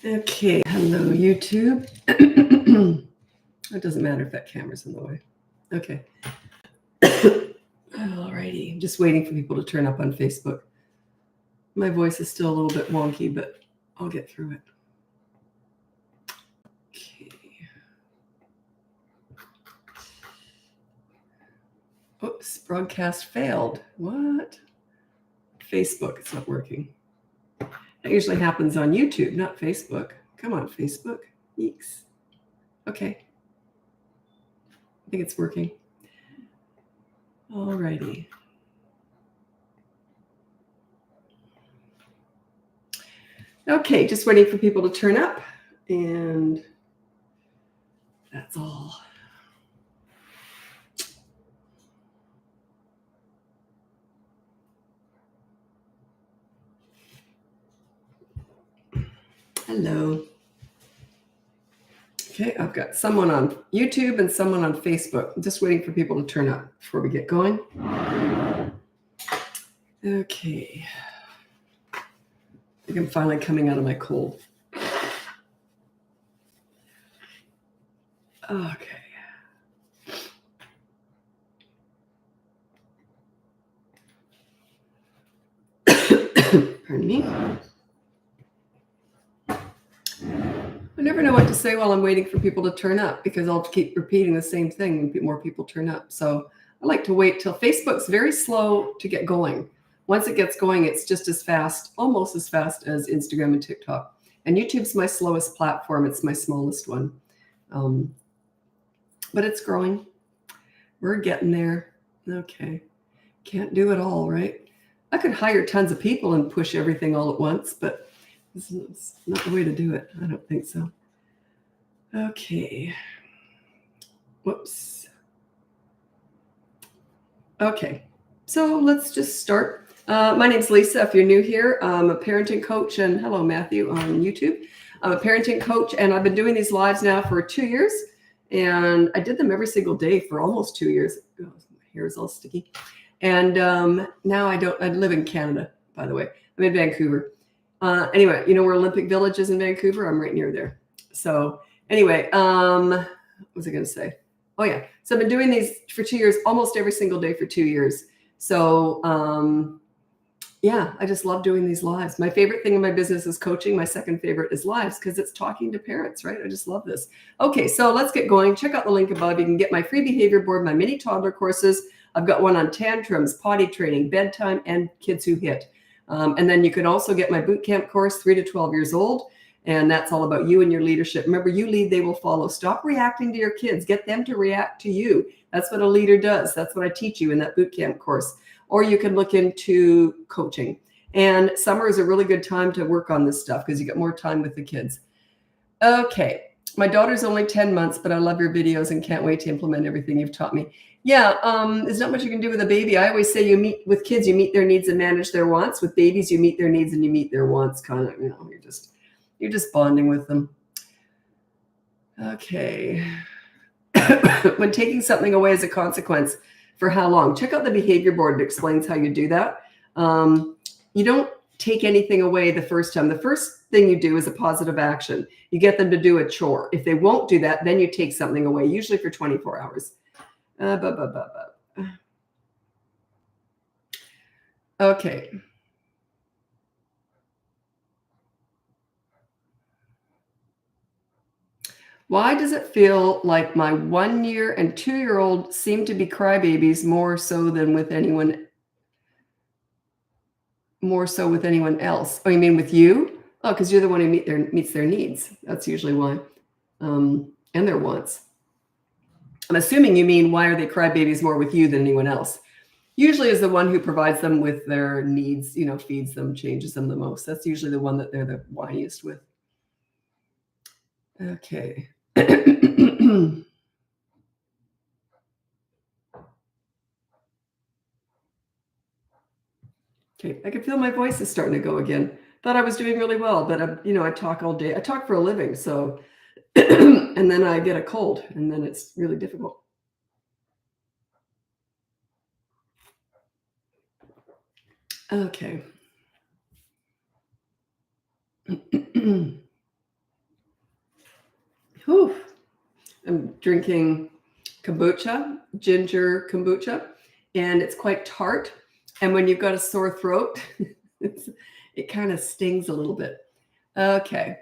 Okay, hello YouTube. It doesn't matter if that camera's in the way. Okay. Alrighty, I'm just waiting for people to turn up on Facebook. My voice is still a little bit wonky, but I'll get through it. Okay. Oops, broadcast failed. What? Facebook, it's not working. That usually happens on YouTube, not Facebook. Come on, Facebook. Yeeks. Okay. I think it's working. Alrighty. Okay, just waiting for people to turn up, and that's all. Hello. Okay, I've got someone on YouTube and someone on Facebook. I'm just waiting for people to turn up before we get going. Okay. I think I'm finally coming out of my cold. Okay. Pardon me. I never know what to say while I'm waiting for people to turn up because I'll keep repeating the same thing when more people turn up. So I like to wait till Facebook's very slow to get going. Once it gets going, it's just as fast, almost as fast as Instagram and TikTok. And YouTube's my slowest platform. It's my smallest one. But it's growing. We're getting there. Okay. Can't do it all, right? I could hire tons of people and push everything all at once, but it's not the way to do it. I don't think so. Okay. Whoops. Okay. So let's just start. My name's Lisa. If you're new here, I'm a parenting coach, and hello, Matthew, on YouTube. I'm a parenting coach, and I've been doing these lives now for 2 years, and I did them every single day for almost 2 years. Oh, my hair is all sticky. And now I live in Canada, by the way. I'm in Vancouver. Anyway, you know where Olympic Village is in Vancouver? I'm right near there. So anyway, what was I going to say? Oh, yeah. So I've been doing these for 2 years, almost every single day for 2 years. So yeah, I just love doing these lives. My favorite thing in my business is coaching. My second favorite is lives because it's talking to parents, right? I just love this. Okay, so let's get going. Check out the link above. You can get my free behavior board, my mini toddler courses. I've got one on tantrums, potty training, bedtime, and kids who hit. And then you can also get my boot camp course, 3 to 12 years old. And that's all about you and your leadership. Remember, you lead, they will follow. Stop reacting to your kids. Get them to react to you. That's what a leader does. That's what I teach you in that boot camp course. Or you can look into coaching. And summer is a really good time to work on this stuff because you get more time with the kids. Okay. My daughter's only 10 months, but I love your videos and can't wait to implement everything you've taught me. Yeah, there's not much you can do with a baby. I always say you meet with kids, you meet their needs and manage their wants. With babies, you meet their needs and you meet their wants. Kind of, you're just bonding with them. Okay. When taking something away as a consequence, for how long? Check out the behavior board. It explains how you do that. You don't take anything away the first time. The first thing you do is a positive action. You get them to do a chore. If they won't do that, then you take something away, usually for 24 hours. Okay. Why does it feel like my 1 year and 2-year-old seem to be crybabies more so with anyone else? Oh, you mean with you? Oh, because you're the one who meets their needs. That's usually why. And their wants. I'm assuming you mean why are they crybabies more with you than anyone else? Usually is the one who provides them with their needs, feeds them, changes them the most. That's usually the one that they're the whiniest with. Okay. Okay, I can feel my voice is starting to go again. Thought I was doing really well, but I talk all day. I talk for a living, so and then I get a cold, and then it's really difficult. Okay. drinking kombucha, ginger kombucha, and it's quite tart. And when you've got a sore throat, it kind of stings a little bit. Okay.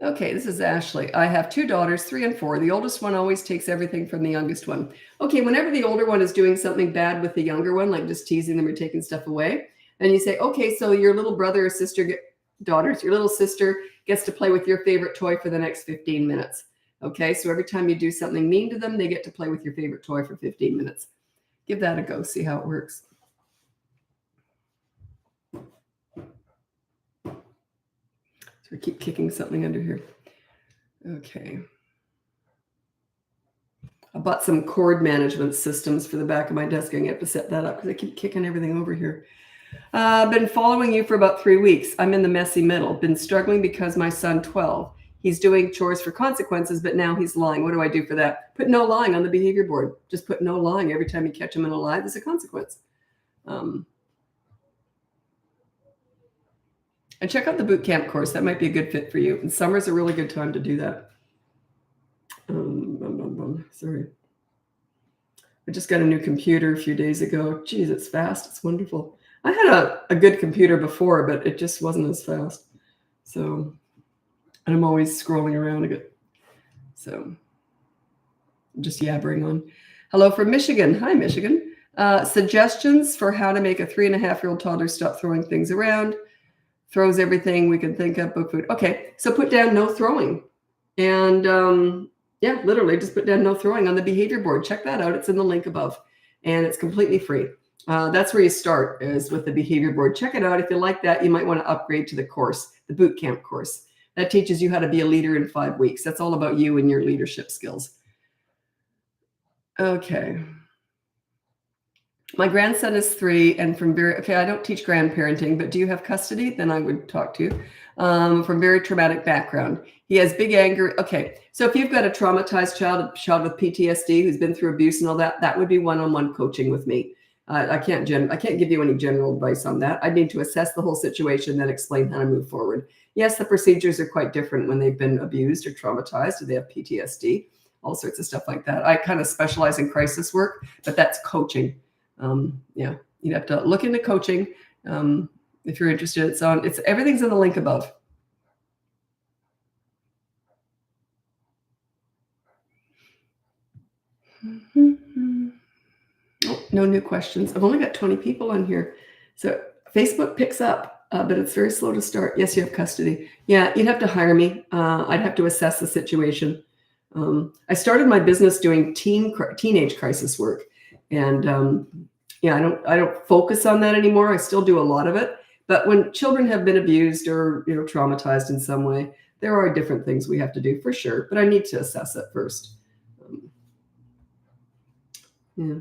Okay, this is Ashley. I have 2 daughters, 3 and 4. The oldest one always takes everything from the youngest one. Okay, whenever the older one is doing something bad with the younger one, like just teasing them or taking stuff away, then you say, okay, so your little brother or sister, your little sister gets to play with your favorite toy for the next 15 minutes. Okay, so every time you do something mean to them, they get to play with your favorite toy for 15 minutes. Give that a go, see how it works. So I keep kicking something under here. Okay. I bought some cord management systems for the back of my desk. I'm going to have to set that up because I keep kicking everything over here. I've been following you for about 3 weeks. I'm in the messy middle. Been struggling because my son, 12, he's doing chores for consequences, but now he's lying. What do I do for that? Put no lying on the behavior board. Just put no lying. Every time you catch him in a lie, there's a consequence. And check out the boot camp course. That might be a good fit for you. And summer's a really good time to do that. Sorry. I just got a new computer a few days ago. Geez, it's fast. It's wonderful. I had a good computer before, but it just wasn't as fast. So, and I'm always scrolling around a bit. So, I'm just yabbering on. Hello from Michigan. Hi, Michigan. Suggestions for how to make a 3.5-year-old toddler stop throwing things around. Throws everything we can think of, book food. Okay, so put down no throwing. And yeah, literally just put down no throwing on the behavior board. Check that out. It's in the link above. And it's completely free. That's where you start, is with the behavior board. Check it out. If you like that, you might want to upgrade to the course, the boot camp course. That teaches you how to be a leader in 5 weeks. That's all about you and your leadership skills. Okay. My grandson is 3 and I don't teach grandparenting, but do you have custody? Then I would talk to you. From very traumatic background. He has big anger. Okay. So if you've got a traumatized child, a child with PTSD who's been through abuse and all that, that would be one-on-one coaching with me. I can't give you any general advice on that. I need to assess the whole situation, then explain how to move forward. Yes, the procedures are quite different when they've been abused or traumatized, or they have PTSD, all sorts of stuff like that. I kind of specialize in crisis work, but that's coaching. Yeah, you'd have to look into coaching if you're interested. Everything's in the link above. Oh, no new questions. I've only got 20 people on here. So Facebook picks up, but it's very slow to start. Yes, you have custody. Yeah, you'd have to hire me. I'd have to assess the situation. I started my business doing teenage crisis work. And yeah, I don't focus on that anymore. I still do a lot of it. But when children have been abused or traumatized in some way, there are different things we have to do for sure. But I need to assess it first. Yeah.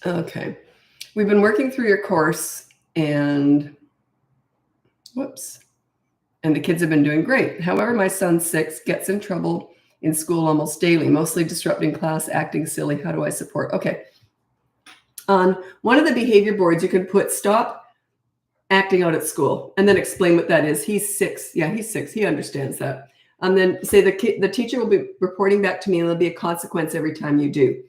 Okay. We've been working through your course and the kids have been doing great. However, my son, 6, gets in trouble in school almost daily, mostly disrupting class, acting silly. How do I support? Okay. On one of the behavior boards, you can put stop acting out at school and then explain what that is. He's 6. Yeah, he's 6. He understands that. And then say the teacher will be reporting back to me and there'll be a consequence every time you do.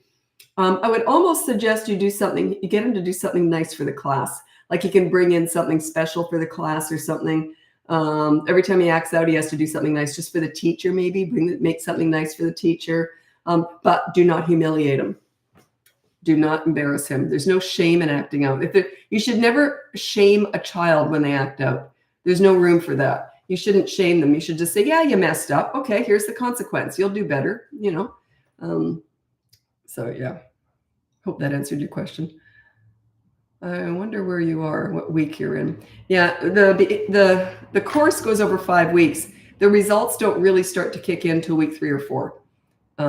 I would almost suggest you get him to do something nice for the class. Like he can bring in something special for the class or something. Every time he acts out, he has to do something nice just for the teacher, maybe make something nice for the teacher. But do not humiliate him. Do not embarrass him. There's no shame in acting out. You should never shame a child when they act out. There's no room for that. You shouldn't shame them. You should just say, yeah, you messed up. Okay, here's the consequence. You'll do better, So yeah, hope that answered your question. I wonder where you are, what week you're in. Yeah, the course goes over 5 weeks. The results don't really start to kick in till week 3 or 4.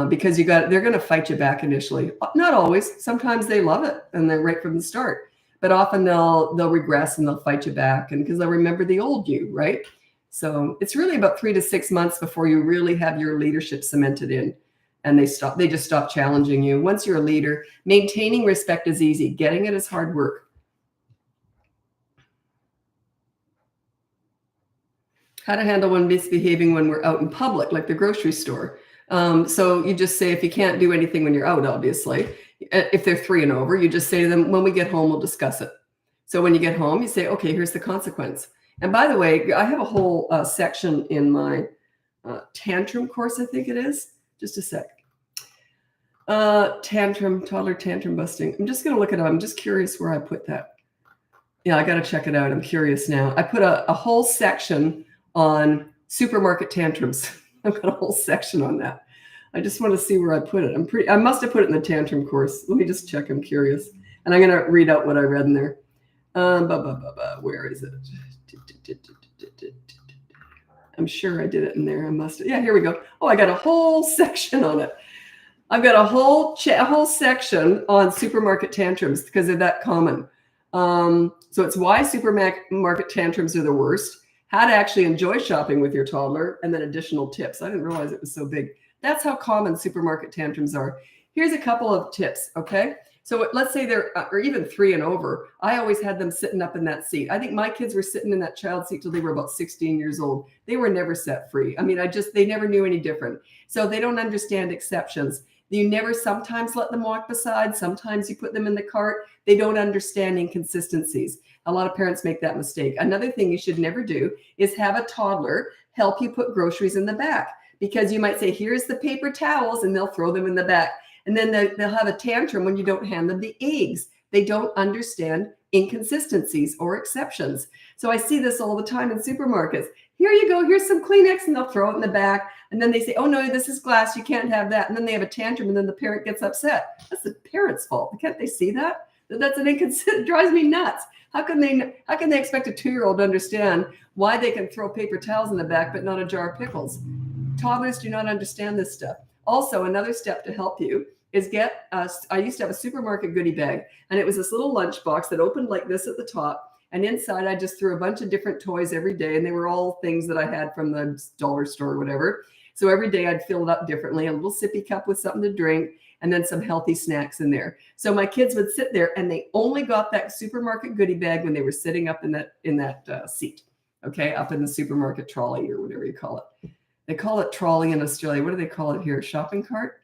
Because they're going to fight you back initially. Not always. Sometimes they love it and they're right from the start. But often they'll regress and they'll fight you back, and because they'll remember the old you, right? So it's really about 3 to 6 months before you really have your leadership cemented in. and they just stop challenging you. Once you're a leader, maintaining respect is easy. Getting it is hard work. How to handle when misbehaving when we're out in public, like the grocery store. So you just say, if you can't do anything when you're out, obviously, if they're 3 and over, you just say to them, when we get home, we'll discuss it. So when you get home, you say, okay, here's the consequence. And by the way, I have a whole section in my tantrum course, I think it is. Just a sec. Toddler tantrum busting. I'm just going to look it up. I'm just curious where I put that. Yeah, I got to check it out. I'm curious now. I put a whole section on supermarket tantrums. I've got a whole section on that. I just want to see where I put it. I must have put it in the tantrum course. Let me just check. I'm curious. And I'm going to read out what I read in there. Where is it? I'm sure I did it in there. Yeah, here we go. Oh, I got a whole section on it. I've got a whole section on supermarket tantrums because they're that common. So it's why supermarket tantrums are the worst, how to actually enjoy shopping with your toddler, and then additional tips. I didn't realize it was so big. That's how common supermarket tantrums are. Here's a couple of tips, okay? So let's say they're, or even 3 and over. I always had them sitting up in that seat. I think my kids were sitting in that child seat till they were about 16 years old. They were never set free. I mean, they never knew any different. So they don't understand exceptions. You never sometimes let them walk beside. Sometimes you put them in the cart. They don't understand inconsistencies. A lot of parents make that mistake. Another thing you should never do is have a toddler help you put groceries in the back, because you might say, here's the paper towels, and they'll throw them in the back. And then they'll have a tantrum when you don't hand them the eggs. They don't understand inconsistencies or exceptions. So I see this all the time in supermarkets. Here you go, here's some Kleenex, and they'll throw it in the back. And then they say, oh no, this is glass, you can't have that. And then they have a tantrum, and then the parent gets upset. That's the parent's fault. Can't they see that? That's an inconsistent, it drives me nuts. How can they expect a 2-year-old to understand why they can throw paper towels in the back, but not a jar of pickles? Toddlers do not understand this stuff. Also, another step to help you is I used to have a supermarket goodie bag, and it was this little lunch box that opened like this at the top. And inside, I just threw a bunch of different toys every day. And they were all things that I had from the dollar store or whatever. So every day I'd fill it up differently, a little sippy cup with something to drink, and then some healthy snacks in there. So my kids would sit there, and they only got that supermarket goodie bag when they were sitting up in that seat, okay, up in the supermarket trolley or whatever you call it. They call it trolley in Australia. What do they call it here? Shopping cart?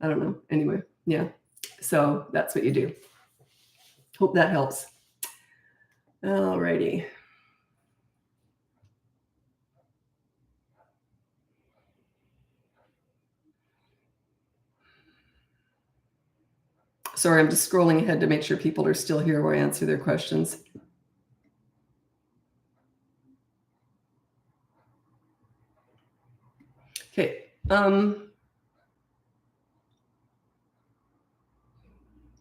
I don't know. Anyway, yeah. So that's what you do. Hope that helps. All righty. Sorry, I'm just scrolling ahead to make sure people are still here where I answer their questions. Okay.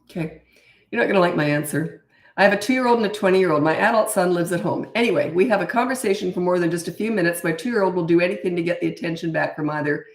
Okay. You're not going to like my answer. I have a 2-year-old and a 20-year-old. My adult son lives at home. Anyway, we have a conversation for more than just a few minutes. My 2-year-old will do anything to get the attention back from either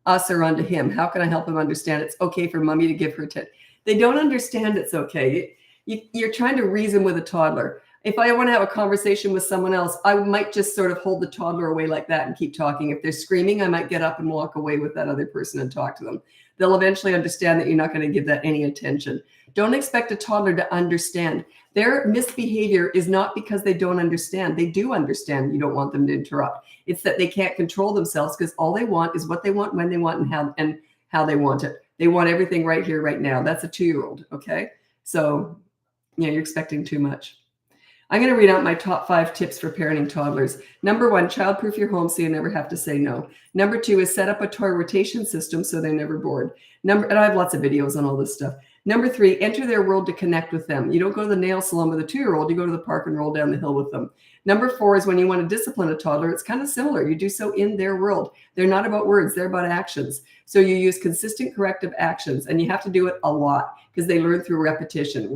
us or onto him. How can I help him understand it's okay for mommy to give her attention? They don't understand it's okay. You're trying to reason with a toddler. If I want to have a conversation with someone else, I might just sort of hold the toddler away like that and keep talking. If they're screaming, I might get up and walk away with that other person and talk to them. They'll eventually understand that you're not going to give that any attention. Don't expect a toddler to understand. Their misbehavior is not because they don't understand. They do understand you don't want them to interrupt. It's that they can't control themselves because all they want is what they want, when they want, and how they want it. They want everything right here, right now. That's a 2-year-old, okay? So, yeah, you're expecting too much. I'm going to read out my top 5 tips for parenting toddlers. Number 1, childproof your home so you never have to say no. Number 2 is set up a toy rotation system so they're never bored. And I have lots of videos on all this stuff. Number 3, enter their world to connect with them. You don't go to the nail salon with a 2-year-old, you go to the park and roll down the hill with them. Number 4 is when you want to discipline a toddler, it's kind of similar. You do so in their world. They're not about words, they're about actions. So you use consistent corrective actions, and you have to do it a lot because they learn through repetition.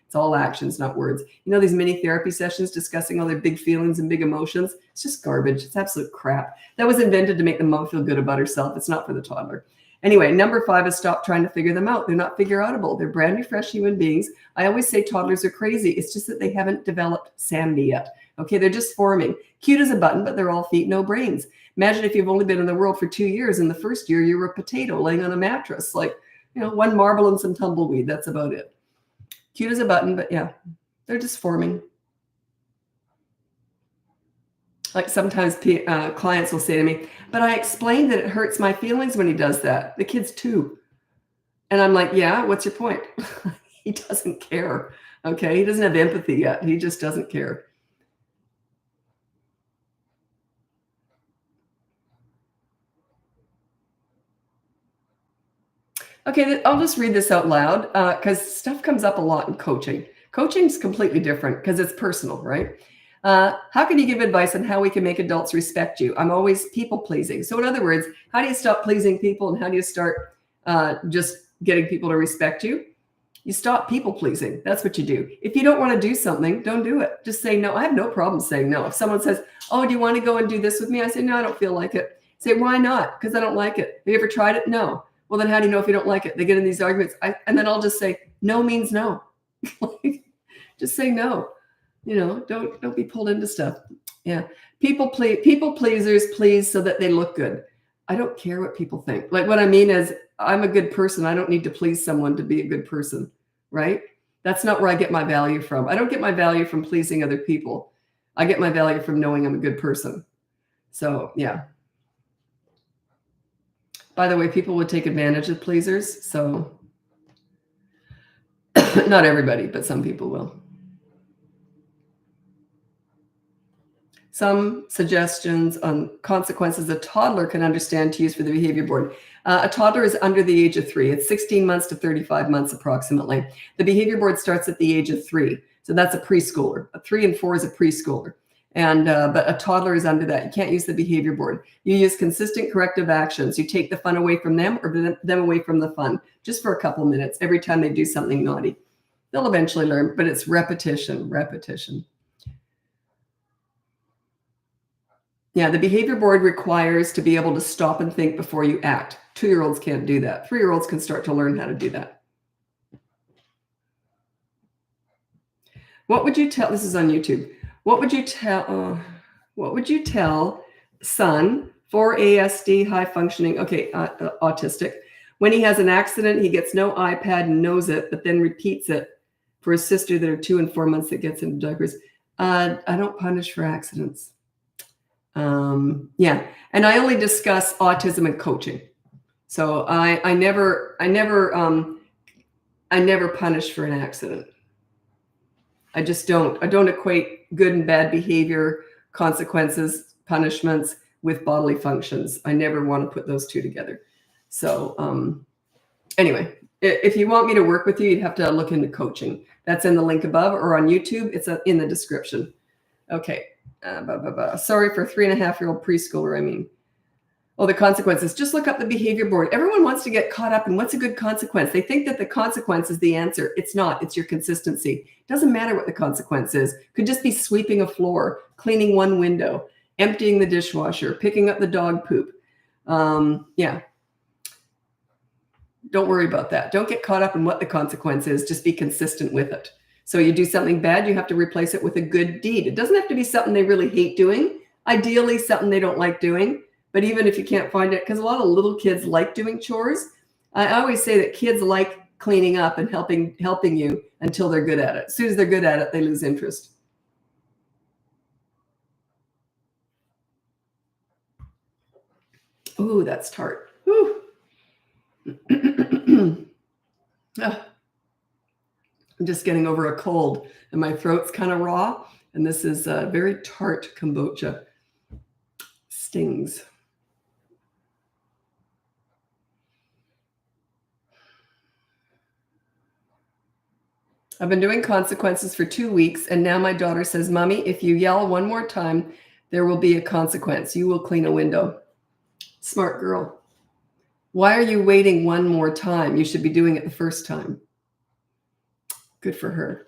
It's all actions, not words. You know, these mini therapy sessions discussing all their big feelings and big emotions, it's just garbage. It's absolute crap. That was invented to make the mom feel good about herself. It's not for the toddler. Anyway, number 5 is stop trying to figure them out. They're not figure-outable. They're brand new, fresh human beings. I always say toddlers are crazy. It's just that they haven't developed sanity yet. Okay, they're just forming. Cute as a button, but they're all feet, no brains. Imagine if you've only been in the world for 2 years. In the first year, you were a potato laying on a mattress, like, one marble and some tumbleweed. That's about it. Cute as a button, but yeah, they're just forming. Like sometimes clients will say to me, but I explained that it hurts my feelings when he does that. The kids too. And I'm like, yeah, what's your point? He doesn't care. Okay. He doesn't have empathy yet. He just doesn't care. Okay. I'll just read this out loud because stuff comes up a lot in coaching. Coaching is completely different because it's personal, right? How can you give advice on how we can make adults respect you? I'm always people pleasing. So in other words, how do you stop pleasing people and how do you start just getting people to respect you? You stop people pleasing. That's what you do. If you don't want to do something, don't do it. Just say no. I have no problem saying no. If someone says, oh, do you want to go and do this with me? I say, no, I don't feel like it. Say, why not? Because I don't like it. Have you ever tried it? No. Well, then how do you know if you don't like it? They get in these arguments. And then I'll just say, no means no. Just say no. Don't be pulled into stuff. Yeah. People pleasers please so that they look good. I don't care what people think. Like what I mean is I'm a good person. I don't need to please someone to be a good person, right? That's not where I get my value from. I don't get my value from pleasing other people. I get my value from knowing I'm a good person. So yeah. By the way, people would take advantage of pleasers. So not everybody, but some people will. Some suggestions on consequences a toddler can understand to use for the behavior board. A toddler is under the age of 3. It's 16 months to 35 months approximately. The behavior board starts at the age of 3. So that's a preschooler. A 3 and 4 is a preschooler. And but a toddler is under that. You can't use the behavior board. You use consistent corrective actions. You take the fun away from them or them away from the fun just for a couple minutes every time they do something naughty. They'll eventually learn, but it's repetition. Yeah, the behavior board requires to be able to stop and think before you act. 2-year-olds can't do that. 3-year-olds can start to learn how to do that. What would you tell, this is on YouTube, what would you tell son, 4 ASD, high functioning, autistic, when he has an accident, he gets no iPad and knows it, but then repeats it for his sister that are 2 and 4 months that gets into diapers? I don't punish for accidents. Yeah. And I only discuss autism and coaching. So I never punish for an accident. I just don't. I don't equate good and bad behavior, consequences, punishments with bodily functions. I never want to put those two together. So anyway, if you want me to work with you, you'd have to look into coaching. That's in the link above or on YouTube. It's in the description. Okay. Sorry for 3.5-year-old preschooler. I mean, the consequences. Just look up the behavior board. Everyone wants to get caught up in what's a good consequence. They think that the consequence is the answer. It's not. It's your consistency. It doesn't matter what the consequence is. Could just be sweeping a floor, cleaning one window, emptying the dishwasher, picking up the dog poop. Yeah. Don't worry about that. Don't get caught up in what the consequence is. Just be consistent with it. So you do something bad, you have to replace it with a good deed. It doesn't have to be something they really hate doing. Ideally, something they don't like doing. But even if you can't find it, because a lot of little kids like doing chores, I always say that kids like cleaning up and helping you until they're good at it. As soon as they're good at it, they lose interest. Ooh, that's tart. Ooh. I'm just getting over a cold and my throat's kind of raw. And this is a very tart kombucha. Stings. I've been doing consequences for 2 weeks. And now my daughter says, Mommy, if you yell one more time, there will be a consequence. You will clean a window. Smart girl. Why are you waiting one more time? You should be doing it the first time. Good for her.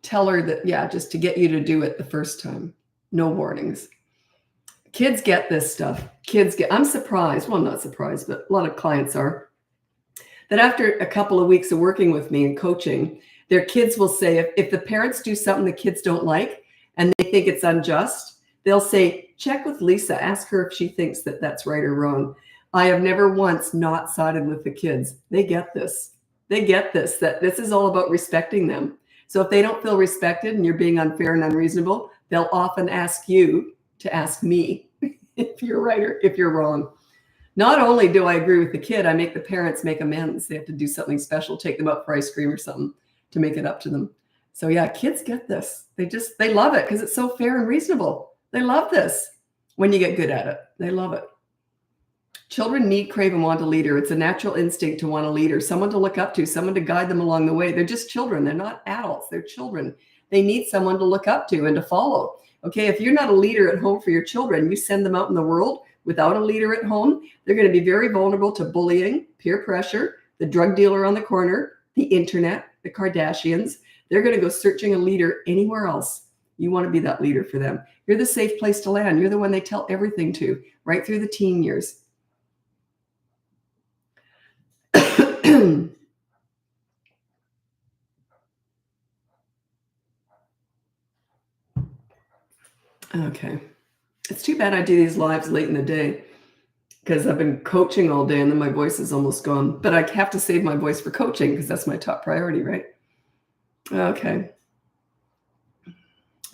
Tell her that, yeah, just to get you to do it the first time. No warnings. Kids get this stuff. I'm surprised. Well, not surprised, but a lot of clients are. That after a couple of weeks of working with me and coaching, their kids will say, if the parents do something the kids don't like, and they think it's unjust, they'll say, check with Lisa, ask her if she thinks that that's right or wrong. I have never once not sided with the kids. They get this. They get this, that this is all about respecting them. So if they don't feel respected and you're being unfair and unreasonable, they'll often ask you to ask me if you're right or if you're wrong. Not only do I agree with the kid, I make the parents make amends. They have to do something special, take them out for ice cream or something to make it up to them. So yeah, kids get this. They love it because it's so fair and reasonable. They love this when you get good at it. They love it. Children need, crave, and want a leader. It's a natural instinct to want a leader, someone to look up to, someone to guide them along the way. They're just children. They're not adults. They're children. They need someone to look up to and to follow. Okay, if you're not a leader at home for your children, you send them out in the world without a leader at home, they're going to be very vulnerable to bullying, peer pressure, the drug dealer on the corner, the internet, the Kardashians. They're going to go searching a leader anywhere else. You want to be that leader for them. You're the safe place to land. You're the one they tell everything to, right through the teen years. Okay. It's too bad I do these lives late in the day because I've been coaching all day and then my voice is almost gone. But I have to save my voice for coaching because that's my top priority, right? Okay.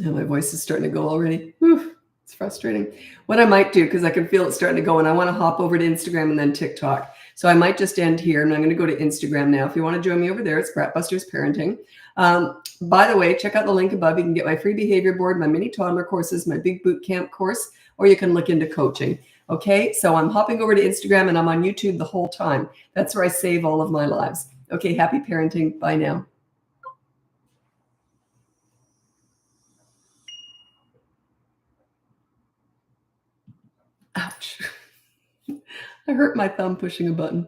And my voice is starting to go already. Whew, it's frustrating. What I might do, because I can feel it starting to go, and I want to hop over to Instagram and then TikTok. So I might just end here, and I'm going to go to Instagram now. If you want to join me over there, it's Bratbusters Parenting. By the way, check out the link above. You can get my free behavior board, my mini toddler courses, my big boot camp course, or you can look into coaching. Okay, so I'm hopping over to Instagram, and I'm on YouTube the whole time. That's where I save all of my lives. Okay, happy parenting. Bye now. Ouch. I hurt my thumb pushing a button.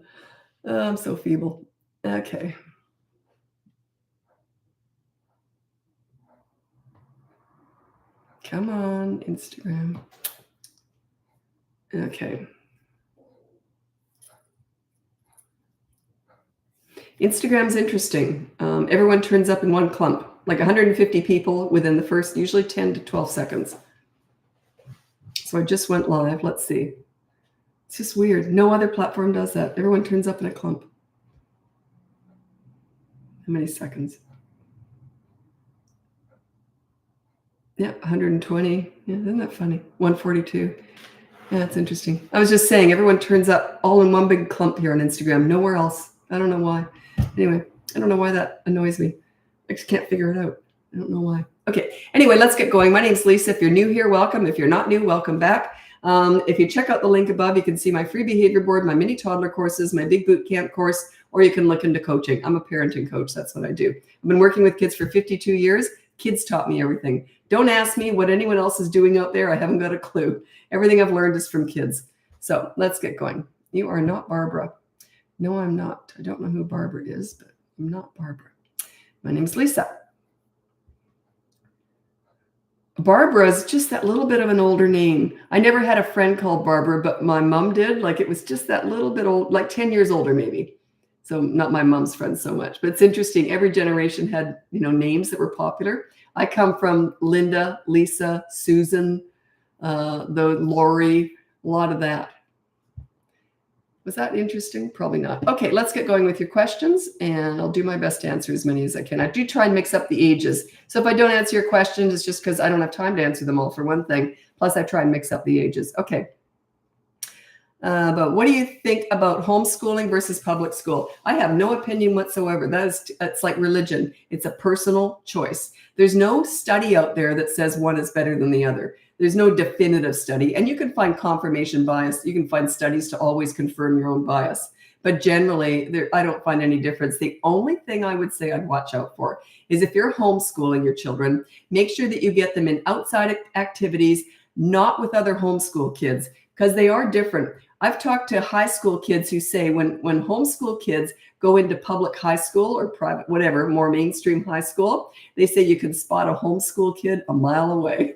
Oh, I'm so feeble. Okay. Come on, Instagram. Okay. Instagram's interesting. Everyone turns up in one clump, like 150 people within the first, usually 10 to 12 seconds. So I just went live. Let's see. It's just weird. No other platform does that. Everyone turns up in a clump. How many seconds? Yeah, 120. Yeah, isn't that funny? 142. Yeah, that's interesting. I was just saying, everyone turns up all in one big clump here on Instagram. Nowhere else. I don't know why. Anyway, I don't know why that annoys me. I just can't figure it out. I don't know why. Okay. Anyway, let's get going. My name's Lisa. If you're new here, welcome. If you're not new, welcome back. If you check out the link above, you can see my free behavior board, my mini toddler courses, my big boot camp course, or you can look into coaching. I'm a parenting coach. That's what I do. I've been working with kids for 52 years. Kids taught me everything. Don't ask me what anyone else is doing out there. I haven't got a clue. Everything I've learned is from kids. So let's get going. You are not Barbara. No, I'm not. I don't know who Barbara is, but I'm not Barbara. My name's Lisa. Barbara is just that little bit of an older name. I never had a friend called Barbara, but my mom did. Like it was just that little bit old, like 10 years older maybe. So not my mom's friends so much, but it's interesting. Every generation had, names that were popular. I come from Linda, Lisa, Susan, the Lori, a lot of that. Was that interesting? Probably not. Okay, let's get going with your questions, and I'll do my best to answer as many as I can. I do try and mix up the ages. So if I don't answer your questions, it's just because I don't have time to answer them all, for one thing. Plus, I try and mix up the ages. Okay. But what do you think about homeschooling versus public school? I have no opinion whatsoever. It's like religion. It's a personal choice. There's no study out there that says one is better than the other. There's no definitive study. And you can find confirmation bias. You can find studies to always confirm your own bias. But generally, I don't find any difference. The only thing I would say I'd watch out for is if you're homeschooling your children, make sure that you get them in outside activities, not with other homeschool kids, because they are different. I've talked to high school kids who say when homeschool kids go into public high school or private, whatever, more mainstream high school, they say you can spot a homeschool kid a mile away.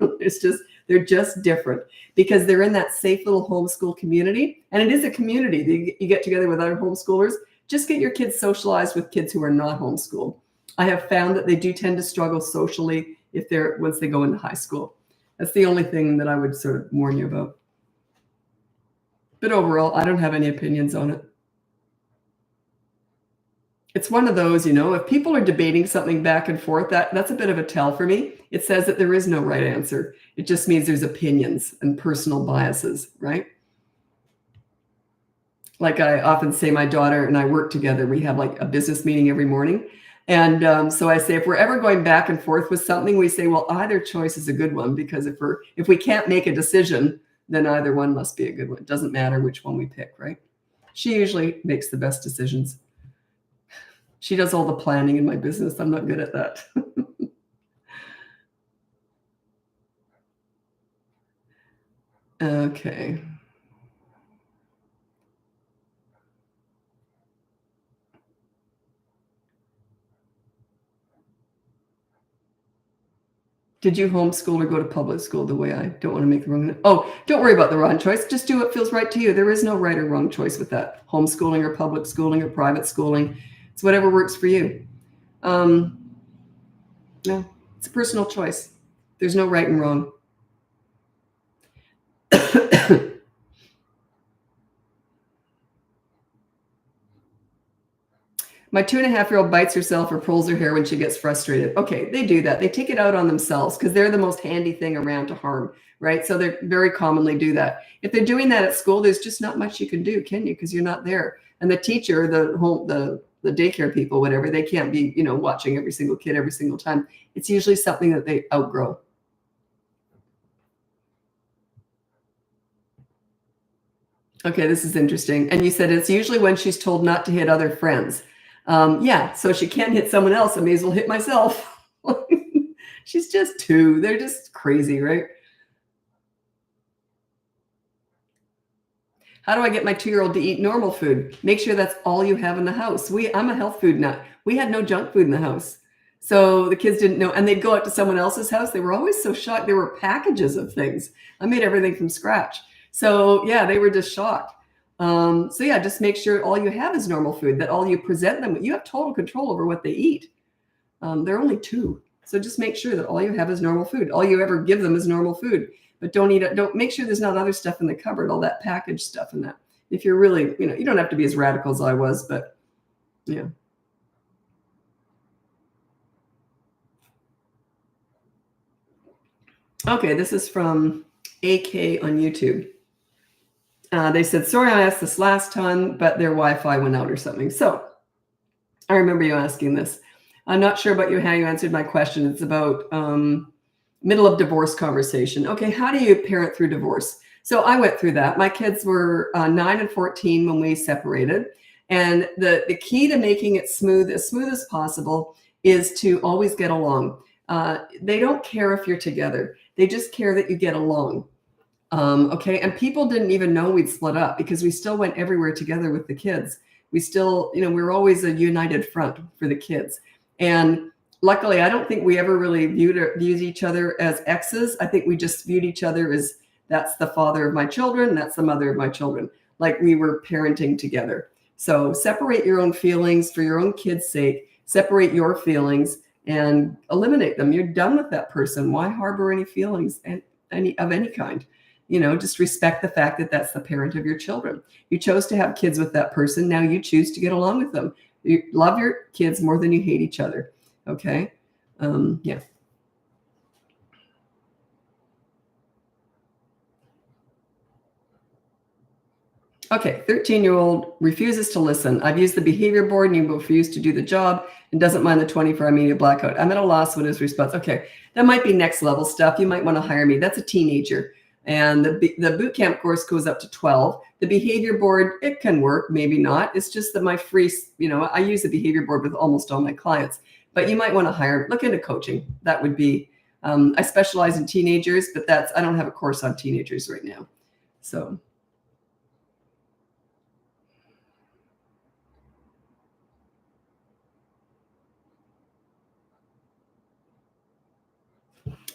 They're just different because they're in that safe little homeschool community. And it is a community. You get together with other homeschoolers. Just get your kids socialized with kids who are not homeschooled. I have found that they do tend to struggle socially once they go into high school. That's the only thing that I would sort of warn you about. But overall, I don't have any opinions on it. It's one of those, if people are debating something back and forth, that's a bit of a tell for me. It says that there is no right answer. It just means there's opinions and personal biases, right? Like I often say, my daughter and I work together. We have like a business meeting every morning. And so I say, if we're ever going back and forth with something, we say, well, either choice is a good one, because if we can't make a decision, then either one must be a good one. It doesn't matter which one we pick, right? She usually makes the best decisions. She does all the planning in my business. I'm not good at that. Okay. Did you homeschool or go to public school? The way I don't want to make the wrong. Oh, don't worry about the wrong choice. Just do what feels right to you. There is no right or wrong choice with that. Homeschooling or public schooling or private schooling. It's whatever works for you. No, it's a personal choice. There's no right and wrong. My 2.5-year-old bites herself or pulls her hair when she gets frustrated. Okay, they do that. They take it out on themselves because they're the most handy thing around to harm, right? So they very commonly do that. If they're doing that at school, there's just not much you can do, can you? Because you're not there. And the teacher, the daycare people, whatever, they can't be, watching every single kid every single time. It's usually something that they outgrow. Okay, this is interesting. And you said it's usually when she's told not to hit other friends. Yeah, so she can't hit someone else. I may as well hit myself. She's just 2. They're just crazy, right? How do I get my 2-year-old to eat normal food? Make sure that's all you have in the house. I'm a health food nut. We had no junk food in the house. So the kids didn't know. And they'd go out to someone else's house. They were always so shocked. There were packages of things. I made everything from scratch. So yeah, they were just shocked. So yeah, just make sure all you have is normal food, that all you present them with. You have total control over what they eat. They're only 2. So just make sure that all you have is normal food. All you ever give them is normal food. But don't eat it. Don't make sure there's not other stuff in the cupboard, all that packaged stuff in that. If you're really, you don't have to be as radical as I was, but yeah. Okay, this is from AK on YouTube. They said, sorry, I asked this last time, but their Wi-Fi went out or something. So I remember you asking this. I'm not sure about how you answered my question. It's about middle of divorce conversation. Okay, how do you parent through divorce? So I went through that. My kids were 9 and 14 when we separated. And the key to making it as smooth as possible is to always get along. They don't care if you're together. They just care that you get along. Okay. And people didn't even know we'd split up because we still went everywhere together with the kids. We still, we were always a united front for the kids. And luckily, I don't think we ever really viewed each other as exes. I think we just viewed each other as, that's the father of my children. That's the mother of my children. Like we were parenting together. So separate your own feelings for your own kids' sake. Separate your feelings and eliminate them. You're done with that person. Why harbor any feelings of any kind? Just respect the fact that that's the parent of your children. You chose to have kids with that person. Now you choose to get along with them. You love your kids more than you hate each other. Okay. Yeah. Okay. 13-year-old refuses to listen. I've used the behavior board and you refuse to do the job and doesn't mind the 24-hour media blackout. I'm at a loss with his response. Okay. That might be next level stuff. You might want to hire me. That's a teenager. And the boot camp course goes up to 12. The behavior board, it can work, maybe not. It's just that my free, I use the behavior board with almost all my clients, but you might want to look into coaching. That would be, I specialize in teenagers, but I don't have a course on teenagers right now. So.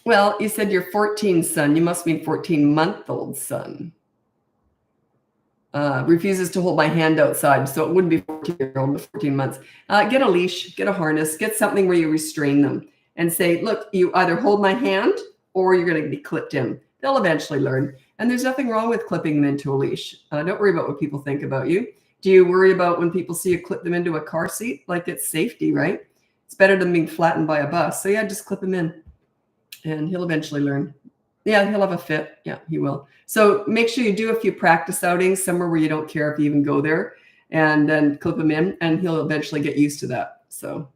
Well, you said your 14 son, you must mean 14-month-old son. Refuses to hold my hand outside. So it wouldn't be 14-year-old, but 14 months. Get a leash, get a harness, get something where you restrain them. and say, look, you either hold my hand or you're going to be clipped in. They'll eventually learn. And there's nothing wrong with clipping them into a leash. Don't worry about what people think about you. Do you worry about when people see you clip them into a car seat? Like, it's safety, right? It's better than being flattened by a bus. So yeah, just clip him in and he'll eventually learn. Yeah, he'll have a fit. Yeah, he will. So make sure you do a few practice outings somewhere where you don't care if you even go there, and then clip him in, and he'll eventually get used to that. So.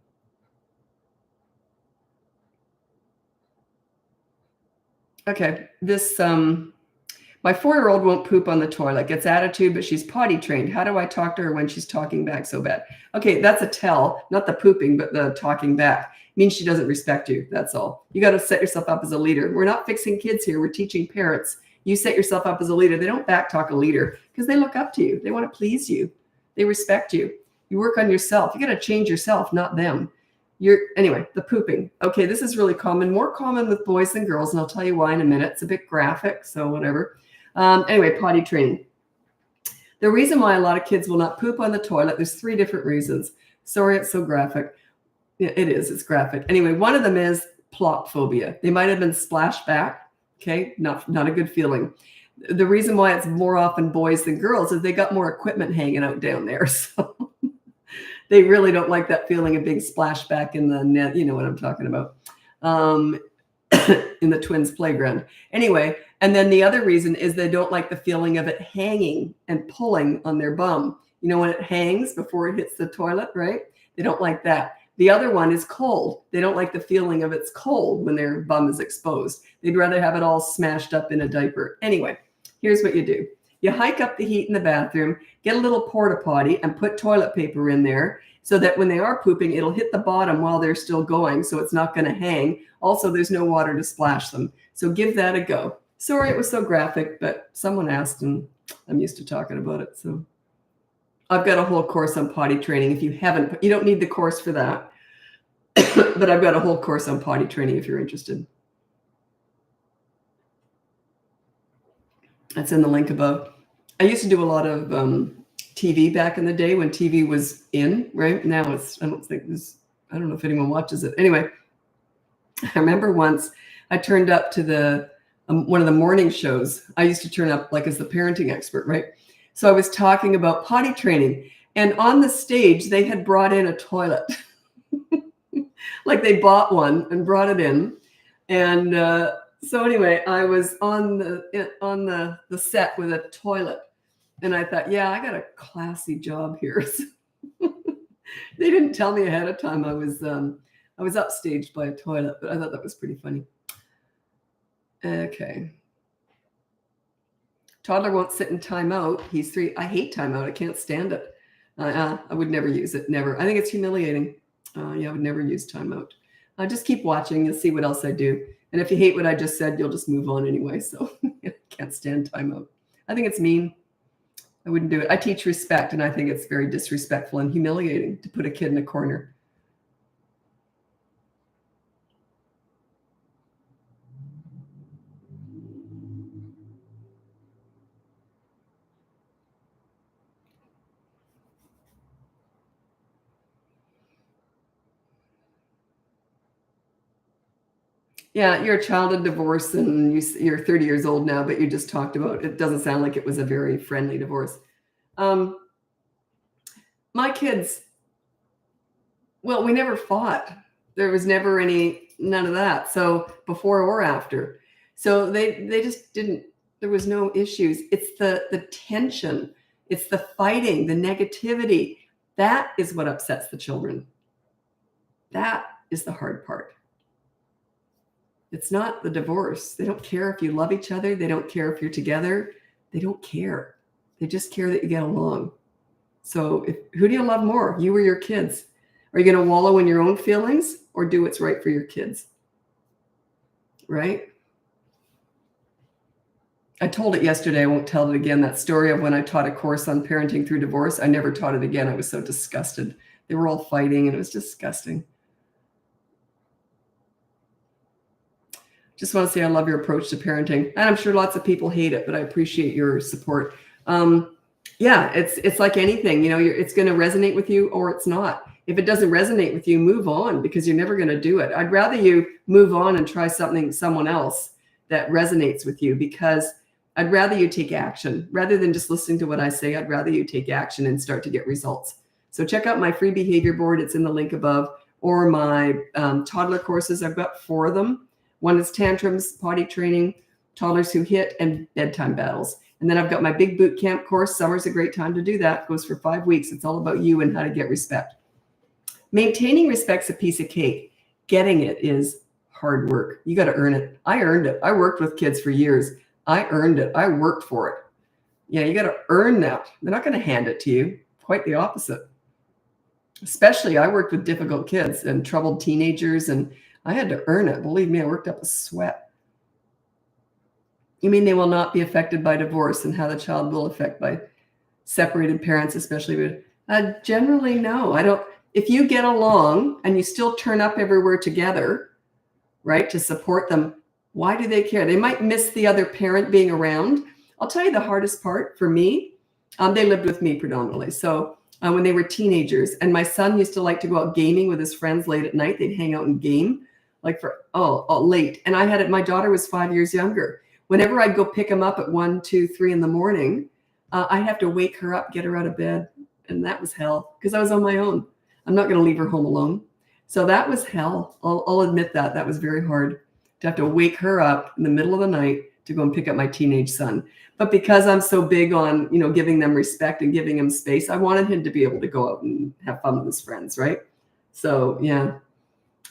Okay, this, my 4-year-old won't poop on the toilet, gets attitude, but she's potty trained. How do I talk to her when she's talking back so bad? Okay, that's a tell, not the pooping, but the talking back. It means she doesn't respect you, that's all. You got to set yourself up as a leader. We're not fixing kids here, we're teaching parents. You set yourself up as a leader. They don't back talk a leader because they look up to you. They want to please you. They respect you. You work on yourself. You got to change yourself, not them. Anyway, the pooping. Okay, this is really common, more common with boys than girls, and I'll tell you why in a minute. It's a bit graphic, so whatever. Anyway, potty training. The reason why a lot of kids will not poop on the toilet, there's 3 different reasons. Sorry, it's so graphic. Yeah, it is, it's graphic. Anyway, one of them is plop phobia. They might have been splashed back. Okay, not a good feeling. The reason why it's more often boys than girls is they got more equipment hanging out down there, so they really don't like that feeling of being splashed back in the net. You know what I'm talking about. In the twins' playground. Anyway, and then the other reason is they don't like the feeling of it hanging and pulling on their bum. You know, when it hangs before it hits the toilet, right? They don't like that. The other one is cold. They don't like the feeling of it's cold when their bum is exposed. They'd rather have it all smashed up in a diaper. Anyway, here's what you do. You hike up the heat in the bathroom, get a little porta potty and put toilet paper in there so that when they are pooping, it'll hit the bottom while they're still going, so it's not going to hang. Also, there's no water to splash them. So give that a go. Sorry it was so graphic, but someone asked and I'm used to talking about it. So I've got a whole course on potty training. If you haven't, you don't need the course for that. But I've got a whole course on potty training if you're interested. That's in the link above. I used to do a lot of TV back in the day when TV was in, right? Now I don't know if anyone watches it. Anyway, I remember once I turned up to one of the morning shows. I used to turn up like as the parenting expert, right? So I was talking about potty training, and on the stage, they had brought in a toilet. Like they bought one and brought it in. And so anyway, I was on the set with a toilet. And I thought, yeah, I got a classy job here. They didn't tell me ahead of time I was upstaged by a toilet, but I thought that was pretty funny. Okay. Toddler won't sit in timeout. He's 3. I hate timeout. I can't stand it. I would never use it. Never. I think it's humiliating. Yeah, I would never use timeout. Just keep watching. You'll see what else I do. And if you hate what I just said, you'll just move on anyway. So I can't stand timeout. I think it's mean. I wouldn't do it. I teach respect, and I think it's very disrespectful and humiliating to put a kid in a corner. Yeah, you're a child of divorce and you're 30 years old now, but you just talked about it. Doesn't sound like it was a very friendly divorce. My kids, well, we never fought. There was never none of that. So before or after. So they just didn't, there was no issues. It's the tension. It's the fighting, the negativity. That is what upsets the children. That is the hard part. It's not the divorce. They don't care if you love each other. They don't care if you're together. They don't care. They just care that you get along. So who do you love more, you or your kids? Are you going to wallow in your own feelings or do what's right for your kids? Right? I told it yesterday. I won't tell it again. That story of when I taught a course on parenting through divorce. I never taught it again. I was so disgusted. They were all fighting and it was disgusting. Just want to say I love your approach to parenting. And I'm sure lots of people hate it, but I appreciate your support. Yeah, it's like anything, it's going to resonate with you or it's not. If it doesn't resonate with you, move on, because you're never going to do it. I'd rather you move on and try someone else that resonates with you, because I'd rather you take action rather than just listening to what I say. I'd rather you take action and start to get results. So check out my free behavior board. It's in the link above, or my toddler courses. I've got 4 of them. One is tantrums, potty training, toddlers who hit, and bedtime battles. And then I've got my big boot camp course. Summer's a great time to do that. It goes for 5 weeks. It's all about you and how to get respect. Maintaining respect's a piece of cake. Getting it is hard work. You got to earn it. I earned it. I worked with kids for years. I earned it. I worked for it. Yeah, you got to earn that. They're not going to hand it to you. Quite the opposite. Especially, I worked with difficult kids and troubled teenagers, and I had to earn it. Believe me, I worked up a sweat. You mean they will not be affected by divorce, and how the child will affect by separated parents, especially? Generally, no. I don't. If you get along and you still turn up everywhere together, right, to support them, why do they care? They might miss the other parent being around. I'll tell you the hardest part for me, they lived with me predominantly. So when they were teenagers, and my son used to like to go out gaming with his friends late at night. They'd hang out and game like for late. And I had it. My daughter was 5 years younger. Whenever I'd go pick him up at 1, 2, 3 in the morning, I'd have to wake her up, get her out of bed. And that was hell, because I was on my own. I'm not going to leave her home alone. So that was hell. I'll admit that. That was very hard to have to wake her up in the middle of the night to go and pick up my teenage son. But because I'm so big on, giving them respect and giving him space, I wanted him to be able to go out and have fun with his friends, right? So yeah,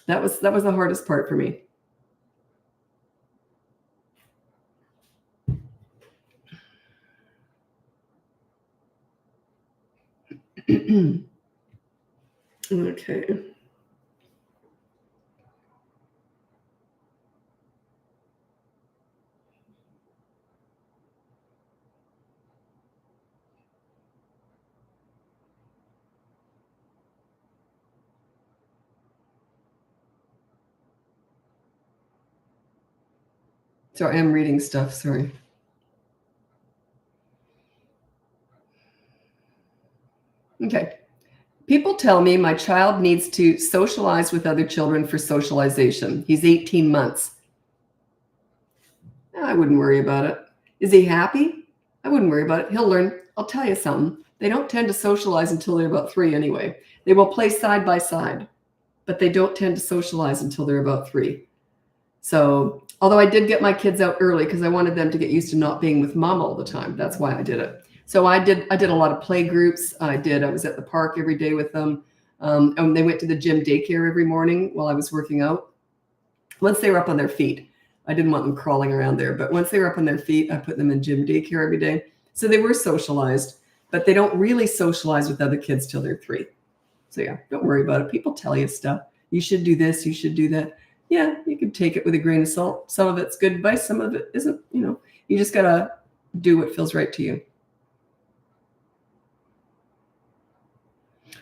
that was the hardest part for me. Okay. So I am reading stuff, sorry. Okay. People tell me my child needs to socialize with other children for socialization. He's 18 months. I wouldn't worry about it. Is he happy? I wouldn't worry about it. He'll learn. I'll tell you something. They don't tend to socialize until they're about 3 anyway. They will play side by side, but they don't tend to socialize until they're about 3. So, although I did get my kids out early because I wanted them to get used to not being with mom all the time. That's why I did it. So I did a lot of play groups. I was at the park every day with them. And they went to the gym daycare every morning while I was working out. Once they were up on their feet, I didn't want them crawling around there, but once they were up on their feet, I put them in gym daycare every day. So they were socialized, but they don't really socialize with other kids till they're 3. So yeah, don't worry about it. People tell you stuff. You should do this, you should do that. Yeah, you can take it with a grain of salt. Some of it's good advice, some of it isn't. You just got to do what feels right to you.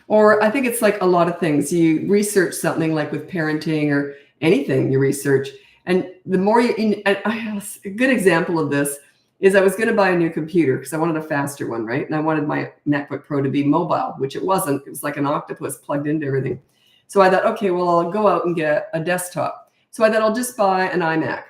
Or I think it's like a lot of things. You research something like with parenting or anything you research. And the more a good example of this is I was going to buy a new computer because I wanted a faster one, right? And I wanted my MacBook Pro to be mobile, which it wasn't. It was like an octopus plugged into everything. So I thought, okay, well, I'll go out and get a desktop. So I thought I'll just buy an iMac.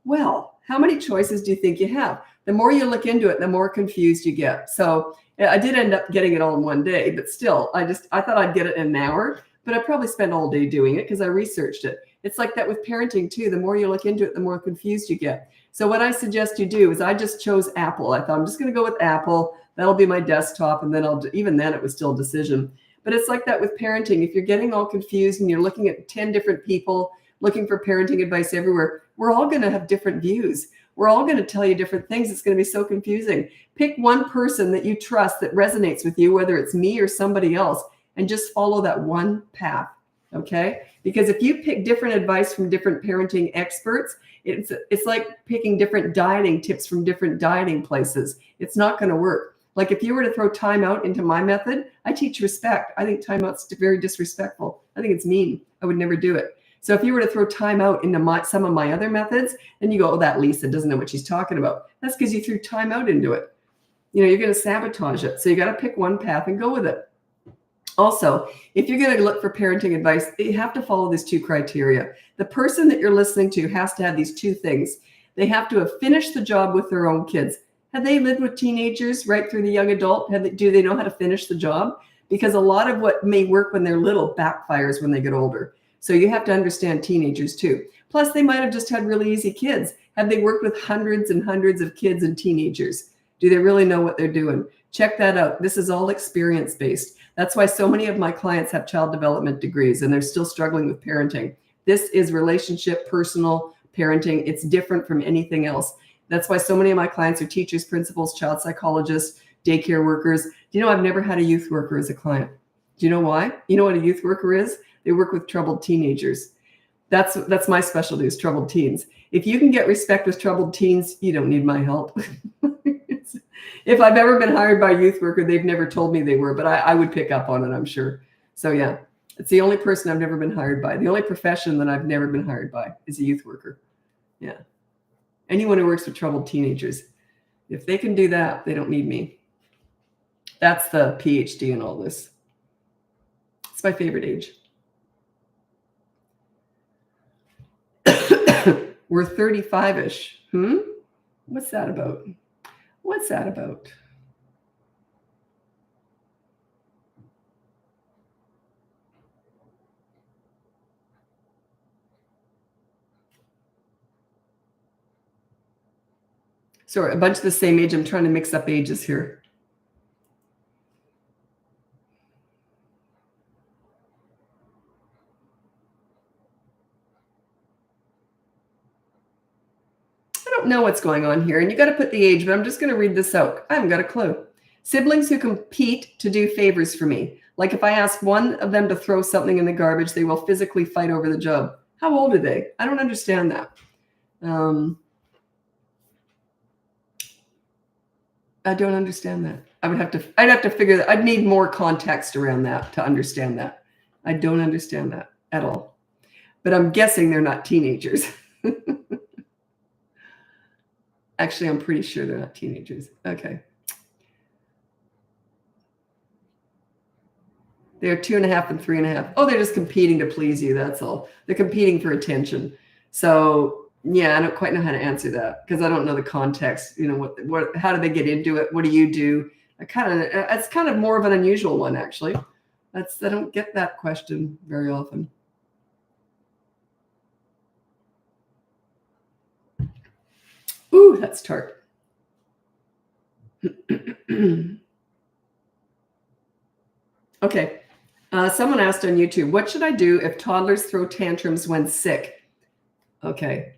Well, how many choices do you think you have? The more you look into it, the more confused you get. So I did end up getting it all in one day, but still, I thought I'd get it in an hour, but I probably spent all day doing it because I researched it. It's like that with parenting too. The more you look into it, the more confused you get. So what I suggest you do is I just chose Apple. I thought I'm just going to go with Apple. That'll be my desktop. And then even then it was still a decision. But it's like that with parenting. If you're getting all confused and you're looking at 10 different people, looking for parenting advice everywhere, we're all going to have different views. We're all going to tell you different things. It's going to be so confusing. Pick one person that you trust that resonates with you, whether it's me or somebody else, and just follow that one path. Okay? Because if you pick different advice from different parenting experts, it's like picking different dieting tips from different dieting places. It's not going to work. Like if you were to throw timeout into my method, I teach respect. I think timeout's very disrespectful. I think it's mean. I would never do it. So if you were to throw time out into some of my other methods, then you go, oh, that Lisa doesn't know what she's talking about. That's because you threw time out into it. You're going to sabotage it. So you got to pick one path and go with it. Also, if you're going to look for parenting advice, you have to follow these 2 criteria. The person that you're listening to has to have these 2 things. They have to have finished the job with their own kids. Have they lived with teenagers right through the young adult? Do they know how to finish the job? Because a lot of what may work when they're little backfires when they get older. So you have to understand teenagers too. Plus, they might have just had really easy kids. Have they worked with hundreds and hundreds of kids and teenagers? Do they really know what they're doing? Check that out. This is all experience-based. That's why so many of my clients have child development degrees and they're still struggling with parenting. This is relationship, personal parenting. It's different from anything else. That's why so many of my clients are teachers, principals, child psychologists, daycare workers. Do you know I've never had a youth worker as a client? Do you know why? You know what a youth worker is? They work with troubled teenagers. That's my specialty, is troubled teens. If you can get respect with troubled teens, you don't need my help. If I've ever been hired by a youth worker, they've never told me they were, but I would pick up on it, I'm sure. So yeah, it's the only person I've never been hired by. The only profession that I've never been hired by is a youth worker. Yeah. Anyone who works with troubled teenagers. If they can do that, they don't need me. That's the PhD in all this. It's my favorite age. We're 35-ish. What's that about? What's that about? Sorry, a bunch of the same age. I'm trying to mix up ages here. I don't know what's going on here, and you got to put the age, but I'm just going to read this out. I haven't got a clue. Siblings who compete to do favors for me. Like if I ask one of them to throw something in the garbage, they will physically fight over the job. How old are they? I don't understand that. I don't understand that. I'd have to figure that. I'd need more context around that to understand that. I don't understand that at all. But I'm guessing they're not teenagers. Actually, I'm pretty sure they're not teenagers. Okay. They're 2.5 and 3.5. Oh, they're just competing to please you. That's all. They're competing for attention. So yeah, I don't quite know how to answer that because I don't know the context. You know, how do they get into it? What do you do? It's kind of more of an unusual one, actually. I don't get that question very often. Ooh, that's tart. Okay. Someone asked on YouTube, what should I do if toddlers throw tantrums when sick? Okay.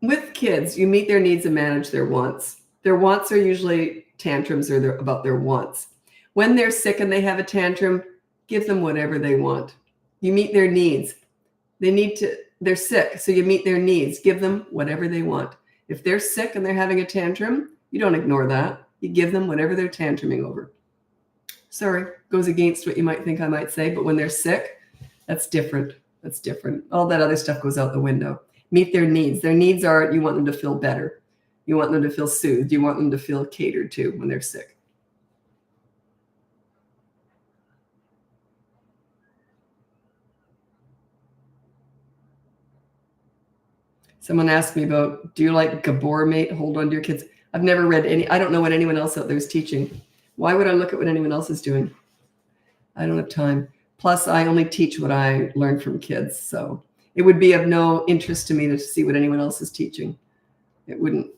With kids, you meet their needs and manage their wants. Their wants are usually tantrums or they're about their wants. When they're sick and they have a tantrum, give them whatever they want. You meet their needs. They're sick, so you meet their needs. Give them whatever they want. If they're sick and they're having a tantrum, you don't ignore that. You give them whatever they're tantruming over. Sorry, goes against what you might think I might say, but when they're sick, that's different. That's different. All that other stuff goes out the window. Meet their needs. Their needs are you want them to feel better. You want them to feel soothed. You want them to feel catered to when they're sick. Someone asked me about, do you like Gabor Mate, hold on to your kids? I've never read any. I don't know what anyone else out there is teaching. Why would I look at what anyone else is doing? I don't have time. Plus, I only teach what I learn from kids. So it would be of no interest to me to see what anyone else is teaching. There'd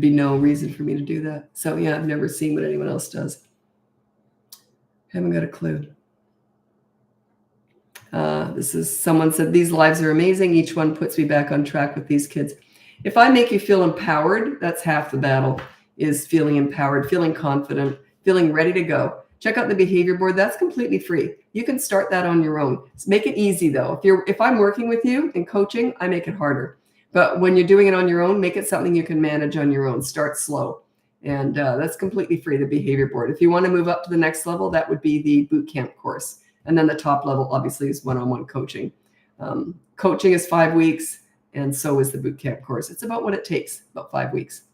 be no reason for me to do that. So yeah, I've never seen what anyone else does. Haven't got a clue. This is someone said, these lives are amazing. Each one puts me back on track with these kids. If I make you feel empowered, that's half the battle, is feeling empowered, feeling confident, feeling ready to go. Check out the behavior board. That's completely free. You can start that on your own. Make it easy though. If I'm working with you in coaching, I make it harder. But when you're doing it on your own, make it something you can manage on your own. Start slow. And that's completely free, the behavior board. If you want to move up to the next level, that would be the boot camp course. And then the top level, obviously, is one-on-one coaching. Coaching is 5 weeks, and so is the boot camp course. It's about what it takes, about 5 weeks.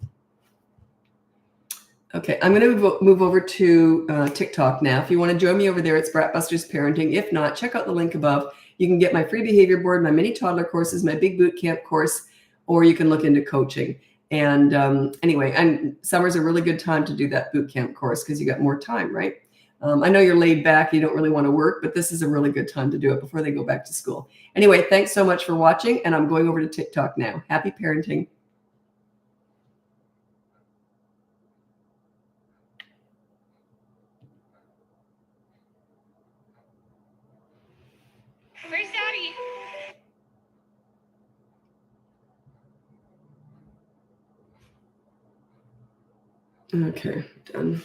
Okay, I'm going to move over to TikTok now. If you want to join me over there, it's Bratbusters Parenting. If not, check out the link above. You can get my free behavior board, my mini toddler courses, my big boot camp course, or you can look into coaching. And anyway, and summer's a really good time to do that boot camp course because you got more time, right? I know you're laid back, you don't really want to work, but this is a really good time to do it before they go back to school. Anyway, thanks so much for watching, and I'm going over to TikTok now. Happy parenting. Where's Daddy? Okay, done.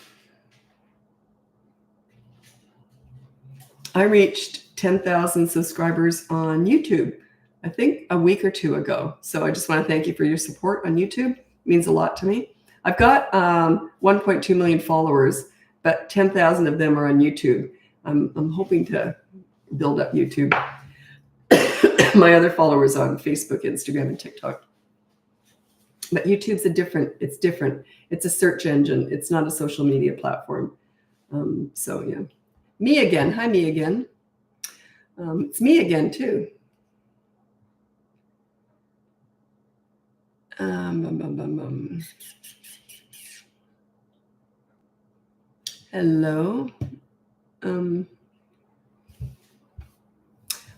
I reached 10,000 subscribers on YouTube, I think a week or two ago. So I just want to thank you for your support on YouTube. It means a lot to me. I've got 1.2 million followers, but 10,000 of them are on YouTube. I'm hoping to build up YouTube. My other followers on Facebook, Instagram, and TikTok. But YouTube's different. It's a search engine. It's not a social media platform. So yeah. Me again. Hi, me again. It's me again, too. Hello.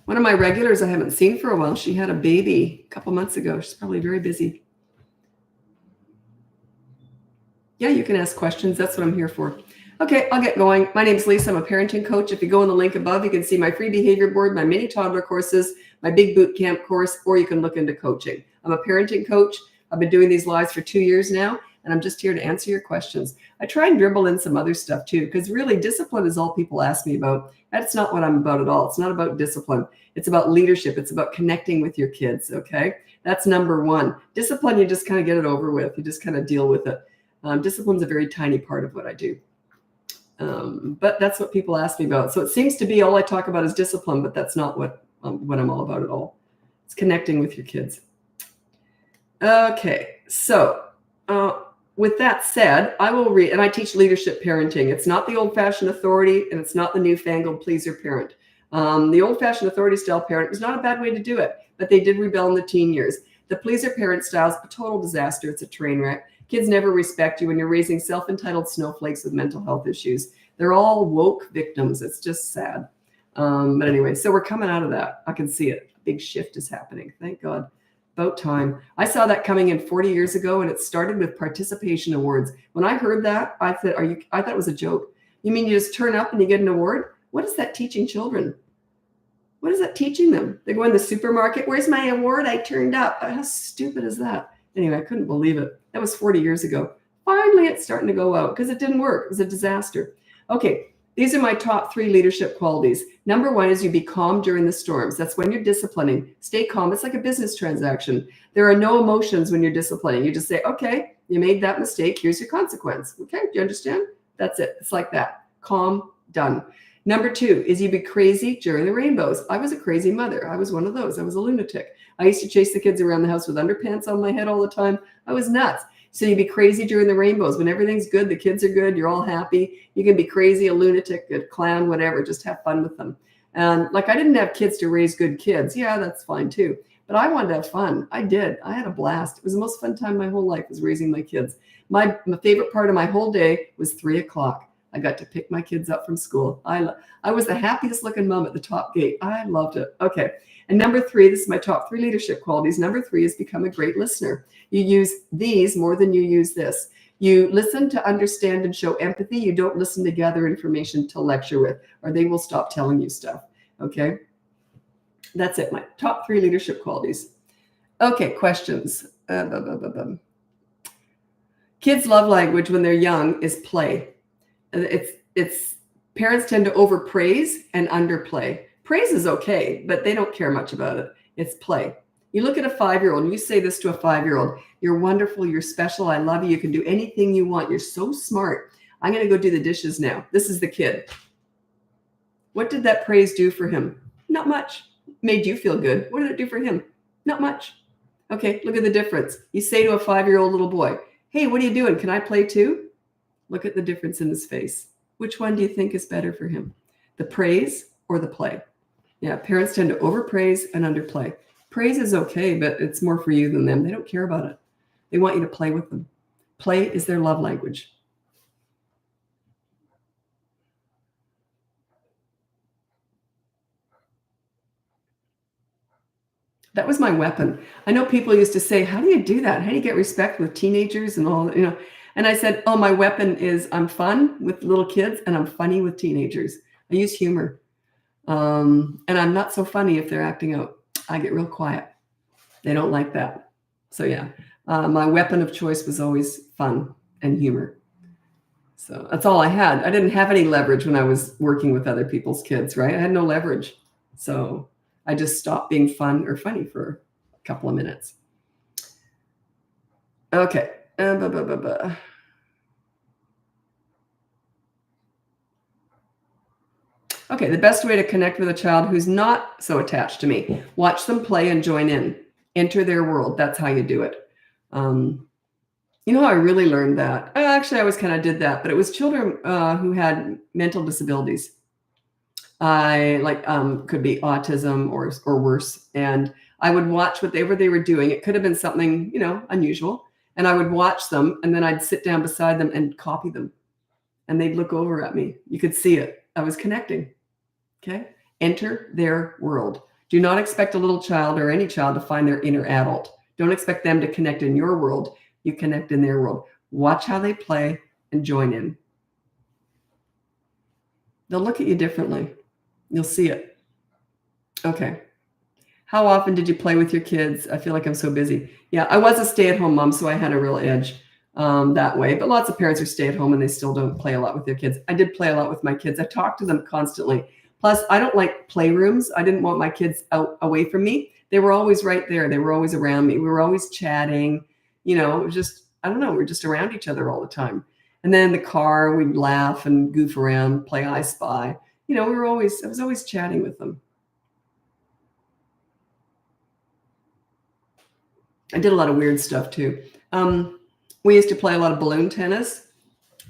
One of my regulars I haven't seen for a while. She had a baby a couple months ago. She's probably very busy. Yeah, you can ask questions. That's what I'm here for. Okay, I'll get going. My name's Lisa. I'm a parenting coach. If you go on the link above, you can see my free behavior board, my mini toddler courses, my big boot camp course, or you can look into coaching. I'm a parenting coach. I've been doing these lives for 2 years now, and I'm just here to answer your questions. I try and dribble in some other stuff too, because really discipline is all people ask me about. That's not what I'm about at all. It's not about discipline. It's about leadership. It's about connecting with your kids, okay? That's number one. Discipline, you just kind of get it over with. You just kind of deal with it. Discipline's a very tiny part of what I do. But that's what people ask me about. So it seems to be all I talk about is discipline, but that's not what I'm all about at all. It's connecting with your kids. Okay, so with that said, I will read, and I teach leadership parenting. It's not the old-fashioned authority, and it's not the newfangled pleaser parent. The old-fashioned authority style parent was not a bad way to do it, but they did rebel in the teen years. The pleaser parent style is a total disaster. It's a train wreck. Kids never respect you when you're raising self-entitled snowflakes with mental health issues. They're all woke victims. It's just sad. But anyway, so we're coming out of that. I can see it. A big shift is happening. Thank God. About time. I saw that coming in 40 years ago, and it started with participation awards. When I heard that, I thought, I thought it was a joke. You mean you just turn up and you get an award? What is that teaching children? What is that teaching them? They go in the supermarket. Where's my award? I turned up. How stupid is that? Anyway, I couldn't believe it. That was 40 years ago. Finally, it's starting to go out because it didn't work. It was a disaster. Okay, these are my top 3 leadership qualities. Number 1 is you be calm during the storms. That's when you're disciplining. Stay calm. It's like a business transaction. There are no emotions when you're disciplining. You just say, okay, you made that mistake. Here's your consequence. Okay, do you understand? That's it. It's like that. Calm, done. Number 2 is you be crazy during the rainbows. I was a crazy mother. I was one of those. I was a lunatic. I used to chase the kids around the house with underpants on my head all the time. I was nuts. So you be crazy during the rainbows. When everything's good, the kids are good, you're all happy. You can be crazy, a lunatic, a clown, whatever. Just have fun with them. And like I didn't have kids to raise good kids. Yeah, that's fine too. But I wanted to have fun. I did. I had a blast. It was the most fun time of my whole life was raising my kids. My favorite part of my whole day was 3 o'clock. I got to pick my kids up from school. I was the happiest looking mom at the top gate. I loved it. Okay. And number 3, this is my top 3 leadership qualities. Number 3 is become a great listener. You use these more than you use this. You listen to understand and show empathy. You don't listen to gather information to lecture with, or they will stop telling you stuff. Okay. That's it. My top 3 leadership qualities. Okay. Questions. Kids' love language when they're young is play. It's parents tend to overpraise and underplay. Praise is okay, but they don't care much about it. It's play. You look at a 5-year-old and you say this to a 5-year-old, you're wonderful, you're special, I love you, you can do anything you want, you're so smart. I'm going to go do the dishes now. This is the kid. What did that praise do for him? Not much. Made you feel good. What did it do for him? Not much. Okay, look at the difference. You say to a 5-year-old little boy, hey, what are you doing? Can I play too? Look at the difference in his face. Which one do you think is better for him? The praise or the play? Yeah, parents tend to overpraise and underplay. Praise is okay, but it's more for you than them. They don't care about it. They want you to play with them. Play is their love language. That was my weapon. I know people used to say, how do you do that? How do you get respect with teenagers and all, And I said, oh, my weapon is I'm fun with little kids and I'm funny with teenagers. I use humor. And I'm not so funny if they're acting out. I get real quiet. They don't like that. So yeah, my weapon of choice was always fun and humor. So that's all I had. I didn't have any leverage when I was working with other people's kids, right? I had no leverage. So I just stopped being fun or funny for a couple of minutes. Okay. Okay, the best way to connect with a child who's not so attached to me. Watch them play and join in. Enter their world. That's how you do it. You know how I really learned that? Actually, I always kind of did that, but it was children who had mental disabilities. Could be autism or worse. And I would watch whatever they were doing. It could have been something, unusual. And I would watch them and then I'd sit down beside them and copy them. And they'd look over at me. You could see it. I was connecting. Okay. Enter their world. Do not expect a little child or any child to find their inner adult. Don't expect them to connect in your world. You connect in their world. Watch how they play and join in. They'll look at you differently. You'll see it. Okay. How often did you play with your kids? I feel like I'm so busy. Yeah, I was a stay-at-home mom, so I had a real edge that way. But lots of parents are stay-at-home and they still don't play a lot with their kids. I did play a lot with my kids. I talked to them constantly. Plus, I don't like playrooms. I didn't want my kids out away from me. They were always right there. They were always around me. We were always chatting. It was just, I don't know, we're just around each other all the time. And then in the car, we'd laugh and goof around, play I Spy. I was always chatting with them. I did a lot of weird stuff too. We used to play a lot of balloon tennis.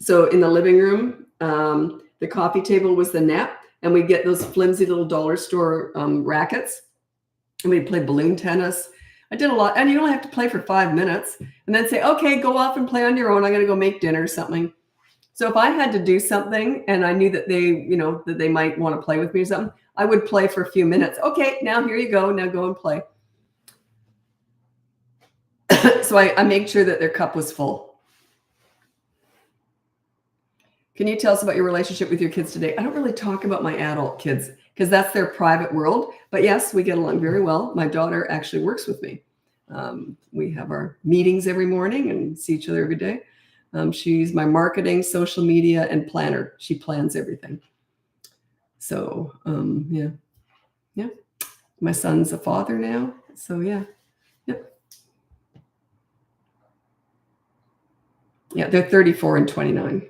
So in the living room, the coffee table was the net, and we'd get those flimsy little dollar store rackets, and we'd play balloon tennis. I did a lot, and you only have to play for 5 minutes, and then say, okay, go off and play on your own. I'm going to go make dinner or something. So if I had to do something and I knew that they might want to play with me or something, I would play for a few minutes. Okay, now here you go. Now go and play. So I made sure that their cup was full. Can you tell us about your relationship with your kids today? I don't really talk about my adult kids because that's their private world. But yes, we get along very well. My daughter actually works with me. We have our meetings every morning and see each other every day. She's my marketing, social media, and planner. She plans everything. So, yeah. My son's a father now. So, yeah. Yep. Yeah, they're 34 and 29.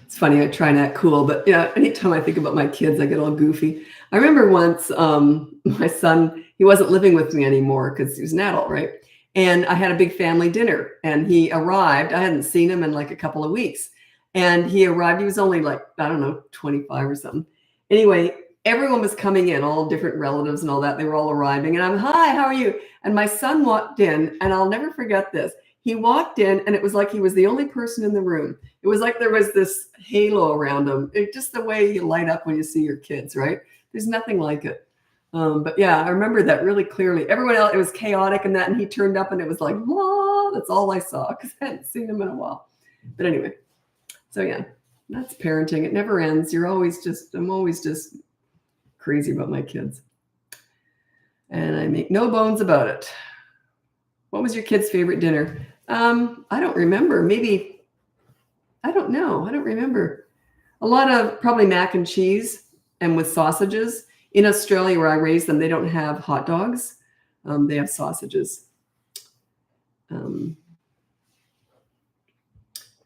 It's funny, I try and act cool, but yeah, anytime I think about my kids, I get all goofy. I remember once my son, he wasn't living with me anymore because he was an adult, right? And I had a big family dinner and he arrived. I hadn't seen him in like a couple of weeks. And he arrived, he was only like, I don't know, 25 or something. Anyway, everyone was coming in, all different relatives and all that. They were all arriving and I'm, hi, how are you? And my son walked in and I'll never forget this. He walked in and it was like he was the only person in the room. It was like there was this halo around him. Just the way you light up when you see your kids, right? There's nothing like it. But yeah, I remember that really clearly. Everyone else, it was chaotic and that, and he turned up and it was like, whoa, that's all I saw because I hadn't seen him in a while. But anyway, so yeah, that's parenting. It never ends. I'm always just crazy about my kids. And I make no bones about it. What was your kid's favorite dinner? I don't remember. Maybe, I don't know. I don't remember. A lot of probably mac and cheese and with sausages. In Australia, where I raised them, they don't have hot dogs. They have sausages.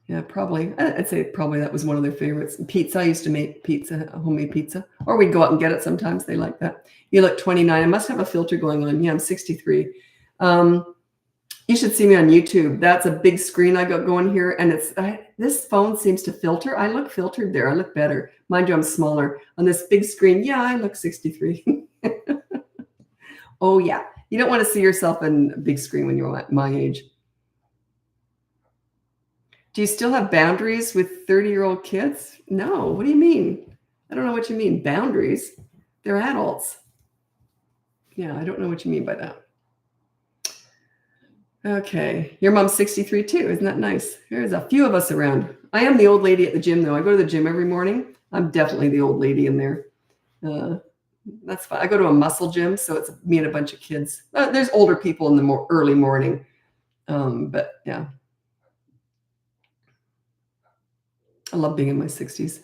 Yeah, probably. I'd say probably that was one of their favorites. Pizza. I used to make pizza, homemade pizza. Or we'd go out and get it sometimes. They like that. You look 29. I must have a filter going on. Yeah, I'm 63. You should see me on YouTube. That's a big screen I got going here. And this phone seems to filter. I look filtered there. I look better. Mind you, I'm smaller. On this big screen, yeah, I look 63. Oh, yeah. You don't want to see yourself in a big screen when you're my age. Do you still have boundaries with 30-year-old kids? No. What do you mean? I don't know what you mean. Boundaries? They're adults. Yeah, I don't know what you mean by that. Okay. Your mom's 63 too. Isn't that nice? There's a few of us around. I am the old lady at the gym, though. I go to the gym every morning. I'm definitely the old lady in there. That's fine. I go to a muscle gym, so it's me and a bunch of kids. There's older people in the early morning. But yeah. I love being in my 60s.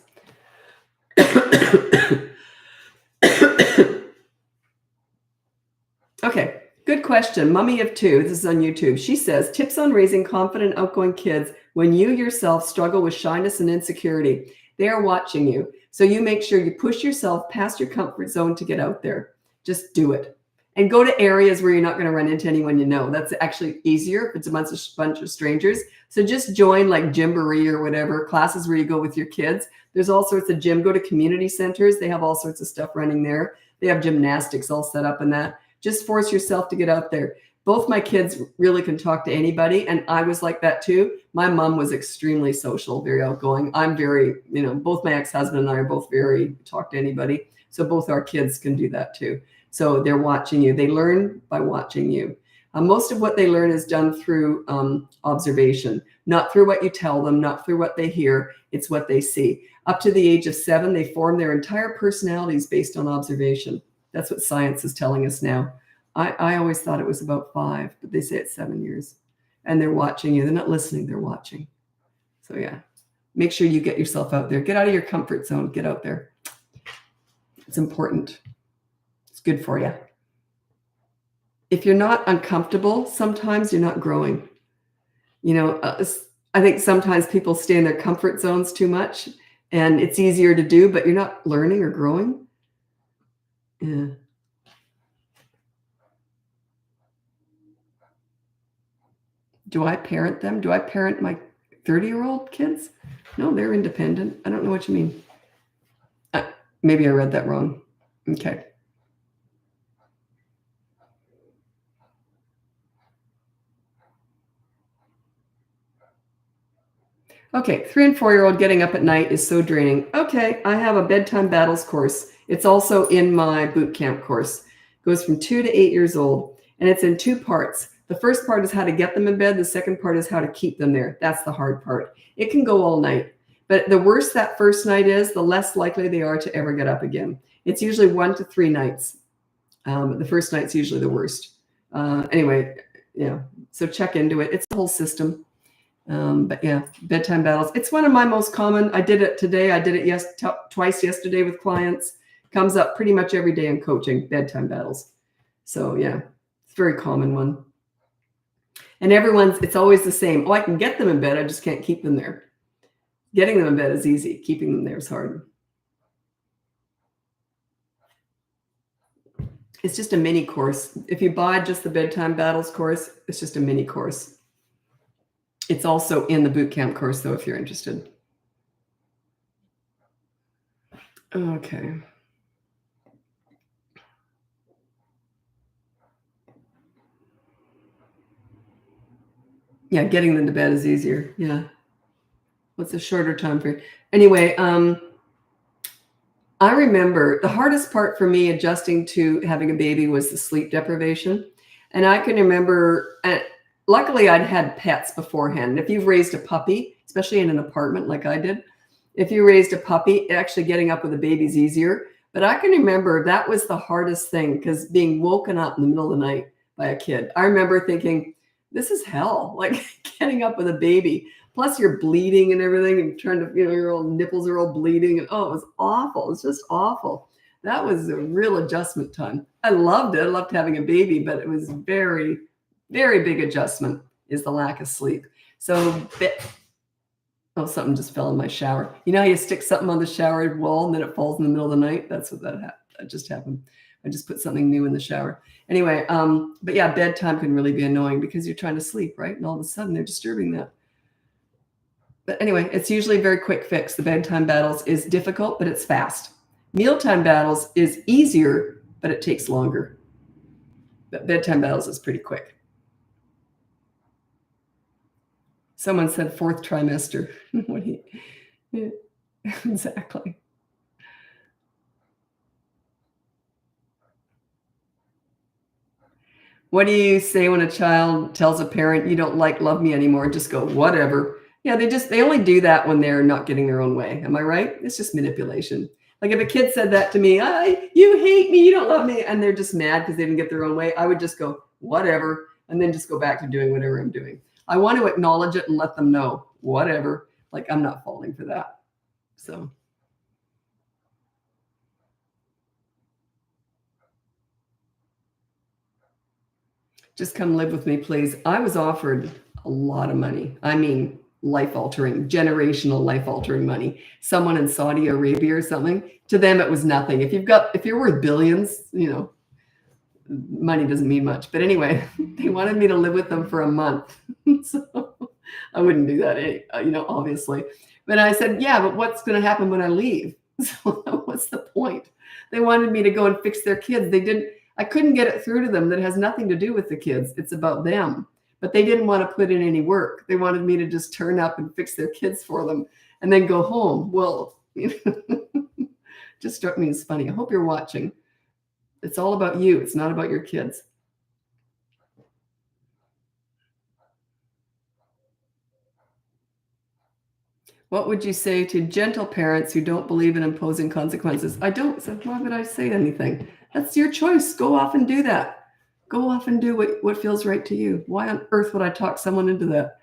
Okay. Good question. Mummy of Two. This is on YouTube. She says, tips on raising confident, outgoing kids when you yourself struggle with shyness and insecurity. They are watching you. So you make sure you push yourself past your comfort zone to get out there. Just do it. And go to areas where you're not going to run into anyone you know. That's actually easier if it's a bunch of strangers. So just join like Gymboree or whatever, classes where you go with your kids. There's all sorts of gym. Go to community centers. They have all sorts of stuff running there. They have gymnastics all set up in that. Just force yourself to get out there. Both my kids really can talk to anybody. And I was like that too. My mom was extremely social, very outgoing. I'm very, both my ex-husband and I are both very talk to anybody. So both our kids can do that too. So they're watching you. They learn by watching you. Most of what they learn is done through observation, not through what you tell them, not through what they hear. It's what they see. Up to the age of 7, they form their entire personalities based on observation. That's what science is telling us now. I always thought it was about 5, but they say it's 7 years. And they're watching you. They're not listening. They're watching. So yeah, make sure you get yourself out there. Get out of your comfort zone. Get out there. It's important. It's good for you. If you're not uncomfortable, sometimes you're not growing. I think sometimes people stay in their comfort zones too much, and it's easier to do, but you're not learning or growing. Yeah. Do I parent them? Do I parent my 30-year-old kids? No, they're independent. I don't know what you mean. Maybe I read that wrong. Okay. Okay, 3 and 4-year-old getting up at night is so draining. Okay, I have a bedtime battles course. It's also in my boot camp course. It goes from 2 to 8 years old, and it's in 2 parts. The first part is how to get them in bed. The second part is how to keep them there. That's the hard part. It can go all night, but the worse that first night is, the less likely they are to ever get up again. It's usually 1 to 3 nights. The first night's usually the worst. Anyway, yeah, so check into it. It's a whole system. But yeah, bedtime battles. It's one of my most common. I did it today. I did it twice yesterday with clients. Comes up pretty much every day in coaching, bedtime battles. So yeah, it's a very common one. And it's always the same. Oh, I can get them in bed. I just can't keep them there. Getting them in bed is easy. Keeping them there is hard. It's just a mini course. If you buy just the bedtime battles course, it's just a mini course. It's also in the boot camp course, though, if you're interested. Okay. Yeah, getting them to bed is easier. Yeah. What's a shorter time period? Anyway, I remember the hardest part for me adjusting to having a baby was the sleep deprivation. And I can remember, luckily I'd had pets beforehand. If you've raised a puppy, especially in an apartment like I did, if you raised a puppy, actually getting up with a baby is easier. But I can remember that was the hardest thing, because being woken up in the middle of the night by a kid. I remember thinking, this is hell, like getting up with a baby. Plus you're bleeding and everything and trying to, your old nipples are all bleeding. And oh, it was awful. It's just awful. That was a real adjustment time. I loved it. I loved having a baby, but it was very, very big adjustment is the lack of sleep. So, something just fell in my shower. You know how you stick something on the shower wall and then it falls in the middle of the night? That's what that just happened. I just put something new in the shower. Anyway, but yeah, bedtime can really be annoying because you're trying to sleep, right? And all of a sudden they're disturbing that. But anyway, it's usually a very quick fix. The bedtime battles is difficult, but it's fast. Mealtime battles is easier, but it takes longer. But bedtime battles is pretty quick. Someone said 4th trimester. Yeah, exactly. What do you say when a child tells a parent you don't love me anymore? Just go, whatever. Yeah, they only do that when they're not getting their own way. Am I right? It's just manipulation. Like if a kid said that to me, you hate me, you don't love me, and they're just mad because they didn't get their own way, I would just go, whatever, and then just go back to doing whatever I'm doing. I want to acknowledge it and let them know, whatever. Like I'm not falling for that. So just come live with me, please. I was offered a lot of money. I mean, life-altering, generational life-altering money. Someone in Saudi Arabia or something. To them, it was nothing. If you're worth billions, money doesn't mean much. But anyway, they wanted me to live with them for a month. So I wouldn't do that, obviously. But I said, yeah, but what's going to happen when I leave? So what's the point? They wanted me to go and fix their kids. I couldn't get it through to them that it has nothing to do with the kids. It's about them. But they didn't want to put in any work. They wanted me to just turn up and fix their kids for them and then go home. Well, just struck me as funny. I hope you're watching. It's all about you. It's not about your kids. What would you say to gentle parents who don't believe in imposing consequences? I don't. So why would I say anything? That's your choice. Go off and do that. Go off and do what feels right to you. Why on earth would I talk someone into that?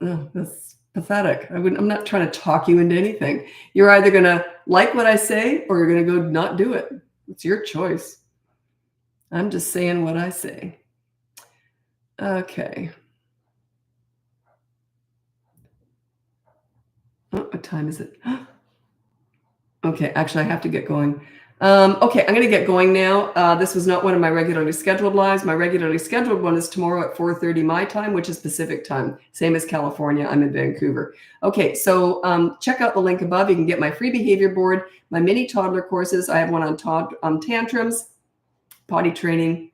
Oh, that's pathetic. I'm not trying to talk you into anything. You're either going to like what I say or you're going to go not do it. It's your choice. I'm just saying what I say. Okay. Oh, what time is it? Okay, actually, I have to get going. Okay, I'm going to get going now. This was not one of my regularly scheduled lives. My regularly scheduled one is tomorrow at 4:30 my time, which is Pacific time, same as California. I'm in Vancouver. Okay, so check out the link above. You can get my free behavior board, my mini toddler courses. I have one on tantrums, potty training,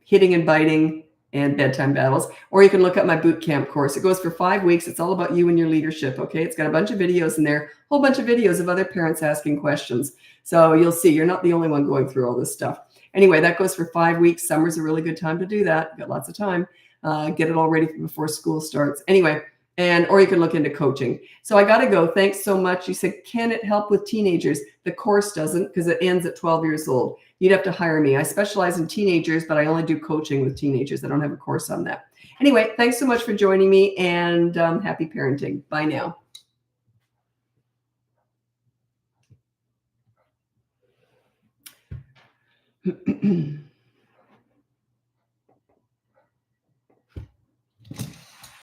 hitting and biting, and bedtime battles. Or you can look up my boot camp course. It goes for 5 weeks. It's all about you and your leadership. Okay, it's got a bunch of videos in there, a whole bunch of videos of other parents asking questions. So you'll see you're not the only one going through all this stuff. Anyway, that goes for 5 weeks. Summer's a really good time to do that. You've got lots of time. Get it all ready before school starts. Anyway, or you can look into coaching. So I got to go. Thanks so much. You said, can it help with teenagers? The course doesn't because it ends at 12 years old. You'd have to hire me. I specialize in teenagers, but I only do coaching with teenagers. I don't have a course on that. Anyway, thanks so much for joining me and happy parenting. Bye now.